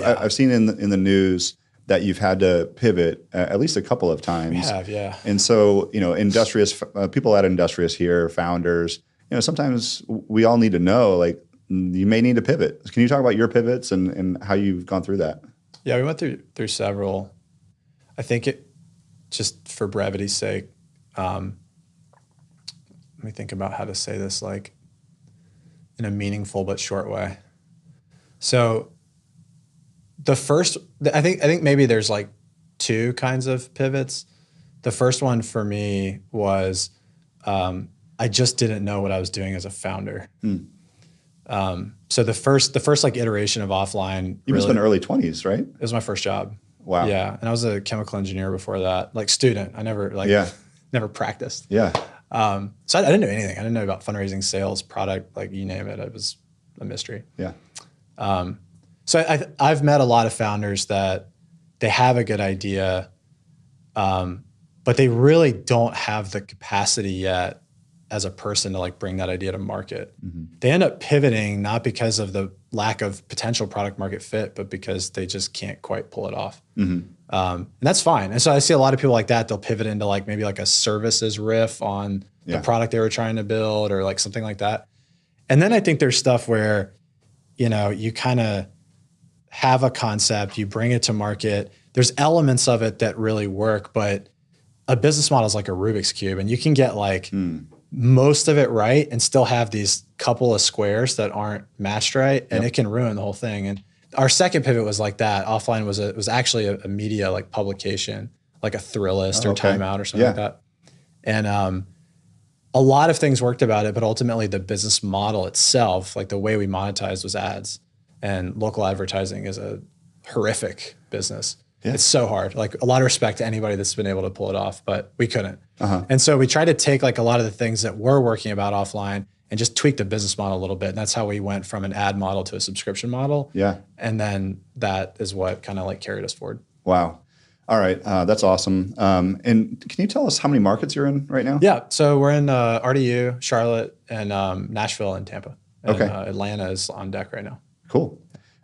S1: I've seen in the news that you've had to pivot at least a couple of times.
S10: We have, yeah.
S1: And so, you know, Industrious, people at Industrious here, founders, you know, sometimes we all need to know, like, you may need to pivot. Can you talk about your pivots and how you've gone through that?
S10: Yeah, we went through several. I think just for brevity's sake, let me think about how to say this like in a meaningful but short way. So the first, I think maybe there's like 2 kinds of pivots. The first one for me was I just didn't know what I was doing as a founder. So the first like iteration of offline.
S1: You must have been early 20s, right?
S10: It was my first job.
S1: Wow.
S10: Yeah, and I was a chemical engineer before that, like student. I never never practiced.
S1: Yeah.
S10: So I didn't know anything. I didn't know about fundraising, sales, product, like you name it. It was a mystery.
S1: Yeah.
S10: So I've met a lot of founders that they have a good idea, but they really don't have the capacity yet as a person to like bring that idea to market. Mm-hmm. They end up pivoting not because of the lack of potential product market fit, but because they just can't quite pull it off. Mm-hmm. And that's fine. And so I see a lot of people like that. They'll pivot into like maybe like a services riff on the product they were trying to build or like something like that. And then I think there's stuff where, you know, you kind of have a concept, you bring it to market. There's elements of it that really work, but a business model is like a Rubik's Cube, and you can get like most of it right and still have these couple of squares that aren't matched right, and it can ruin the whole thing. And our second pivot was like that. Offline was actually a media like publication, like a Thrillist or Time Out or something like that. And a lot of things worked about it, but ultimately the business model itself, like the way we monetized was ads, and local advertising is a horrific business. Yeah. It's so hard. Like a lot of respect to anybody that's been able to pull it off, but we couldn't. And so we tried to take like a lot of the things that we're working about offline and just tweak the business model a little bit. And that's how we went from an ad model to a subscription model. Yeah. And then that is what kind of like carried us forward.
S1: Wow. All right, that's awesome. And can you tell us how many markets you're in right now?
S10: Yeah, so we're in RDU, Charlotte, and Nashville and Tampa. And,
S1: Okay.
S10: Atlanta is on deck right now.
S1: Cool.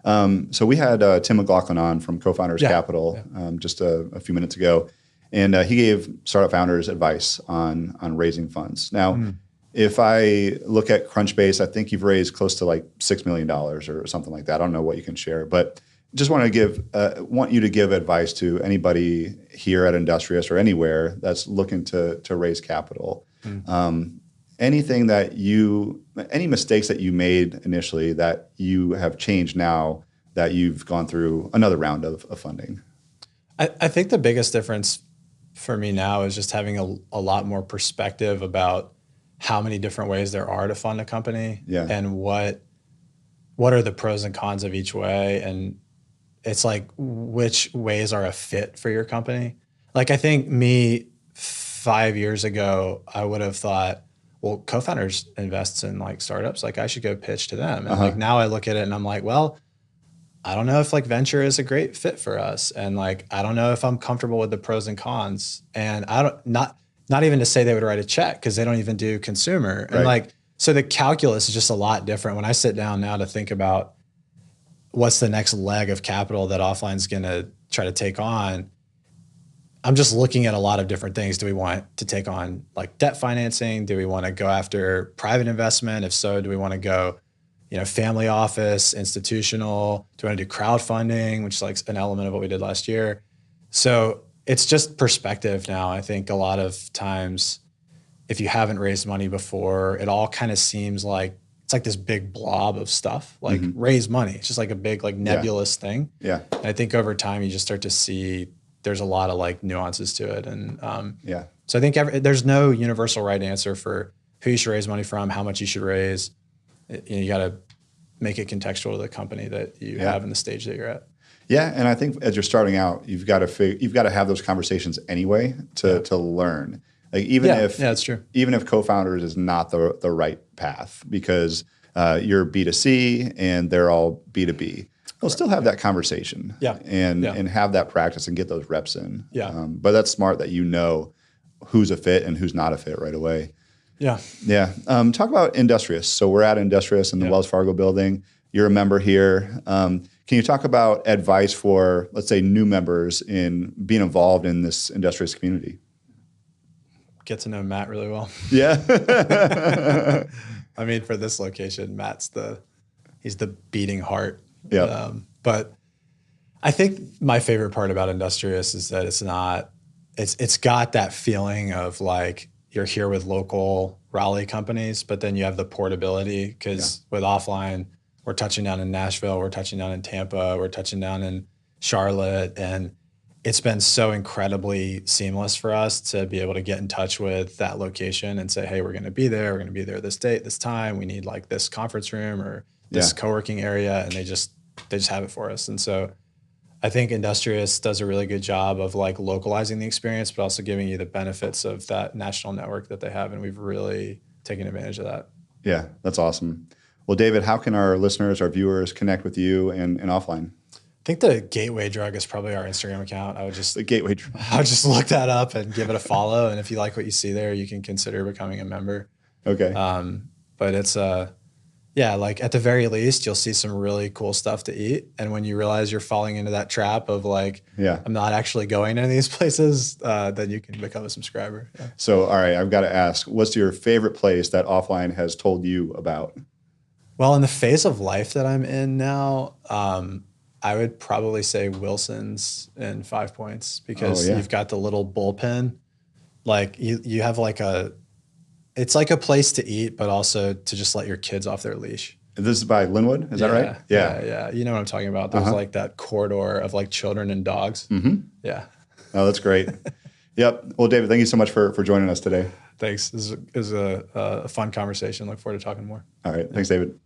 S1: So we had Tim McLoughlin on from Cofounders
S10: Yeah.
S1: Capital just a few minutes ago, and he gave startup founders advice on raising funds. Now, if I look at Crunchbase, I think you've raised close to like $6 million or something like that. I don't know what you can share, but just want you to give advice to anybody here at Industrious or anywhere that's looking to raise capital. Any mistakes that you made initially that you have changed now that you've gone through another round of funding?
S10: I think the biggest difference for me now is just having a lot more perspective about how many different ways there are to fund a company and what are the pros and cons of each way. And it's like, which ways are a fit for your company? Like, I think me 5 years ago, I would have thought, well, Cofounders invests in like startups. Like I should go pitch to them. And like now I look at it and I'm like, well, I don't know if like venture is a great fit for us. And like, I don't know if I'm comfortable with the pros and cons. And not even to say they would write a check because they don't even do consumer. And like, so the calculus is just a lot different. When I sit down now to think about what's the next leg of capital that Offline's going to try to take on, I'm just looking at a lot of different things. Do we want to take on like debt financing? Do we want to go after private investment? If so, do we want to go, family office, institutional? Do we want to do crowdfunding, which is like an element of what we did last year? So it's just perspective now. I think a lot of times if you haven't raised money before, it all kind of seems like it's like this big blob of stuff, like raise money. It's just like a big like nebulous thing. Yeah. And I think over time you just start to see there's a lot of like nuances to it. And so I think there's no universal right answer for who you should raise money from, how much you should raise. You got to make it contextual to the company that you have in the stage that you're at.
S1: Yeah, and I think as you're starting out, you've got to have those conversations anyway to learn. Like
S10: that's true.
S1: Even if co-founders is not the right path because you're B2C and they're all B2B. We'll still have that conversation and have that practice and get those reps in. But that's smart that you know who's a fit and who's not a fit right away. Yeah. Talk about Industrious. So we're at Industrious in the Wells Fargo building. You're a member here. Can you talk about advice for, let's say, new members in being involved in this Industrious community?
S10: Get to know Matt really well.
S1: Yeah.
S10: I mean, for this location, he's the beating heart.
S1: Yeah.
S10: But I think my favorite part about Industrious is that it's got that feeling of like you're here with local Raleigh companies, but then you have the portability because with Offline, we're touching down in Nashville, we're touching down in Tampa, we're touching down in Charlotte. And it's been so incredibly seamless for us to be able to get in touch with that location and say, hey, we're going to be there. We're going to be there this date, this time. We need like this conference room or this co-working area. And they just have it for us. And so I think Industrious does a really good job of like localizing the experience, but also giving you the benefits of that national network that they have. And we've really taken advantage of that.
S1: Yeah, that's awesome. Well, David, how can our listeners, our viewers connect with you and Offline?
S10: I think the gateway drug is probably our Instagram account.
S1: The gateway drug.
S10: I would just look that up and give it a follow. And if you like what you see there, you can consider becoming a member.
S1: Okay.
S10: But it's like at the very least, you'll see some really cool stuff to eat. And when you realize you're falling into that trap of like, I'm not actually going to these places, then you can become a subscriber. Yeah.
S1: So, all right, I've got to ask, what's your favorite place that Offline has told you about?
S10: Well, in the phase of life that I'm in now, I would probably say Wilson's in 5 Points because you've got the little bullpen. Like you have like it's like a place to eat, but also to just let your kids off their leash.
S1: This is by Linwood, is that right?
S10: Yeah. You know what I'm talking about. There's like that corridor of like children and dogs. Mm-hmm. Yeah.
S1: Oh, that's great. Yep. Well, David, thank you so much for joining us today.
S10: Thanks. This is a fun conversation. Look forward to talking more.
S1: All right. Thanks, David.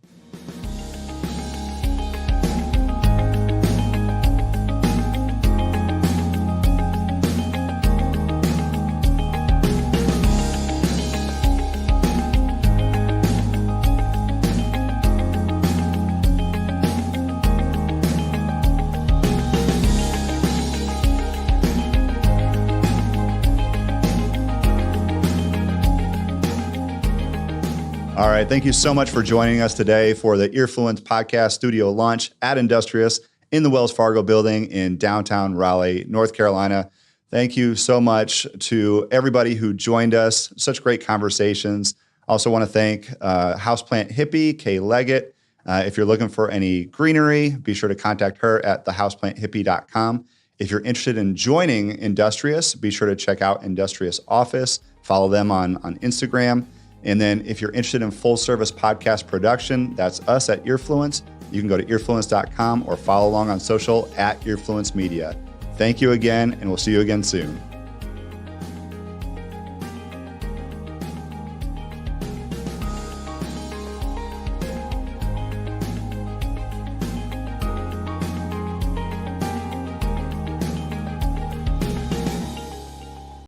S1: All right. Thank you so much for joining us today for the Earfluence podcast studio launch at Industrious in the Wells Fargo building in downtown Raleigh, North Carolina. Thank you so much to everybody who joined us. Such great conversations. I also want to thank Houseplant Hippie, Kay Leggett. If you're looking for any greenery, be sure to contact her at thehouseplanthippie.com. If you're interested in joining Industrious, be sure to check out Industrious Office. Follow them on Instagram. And then if you're interested in full service podcast production, that's us at Earfluence. You can go to earfluence.com or follow along on social at Earfluence Media. Thank you again, and we'll see you again soon.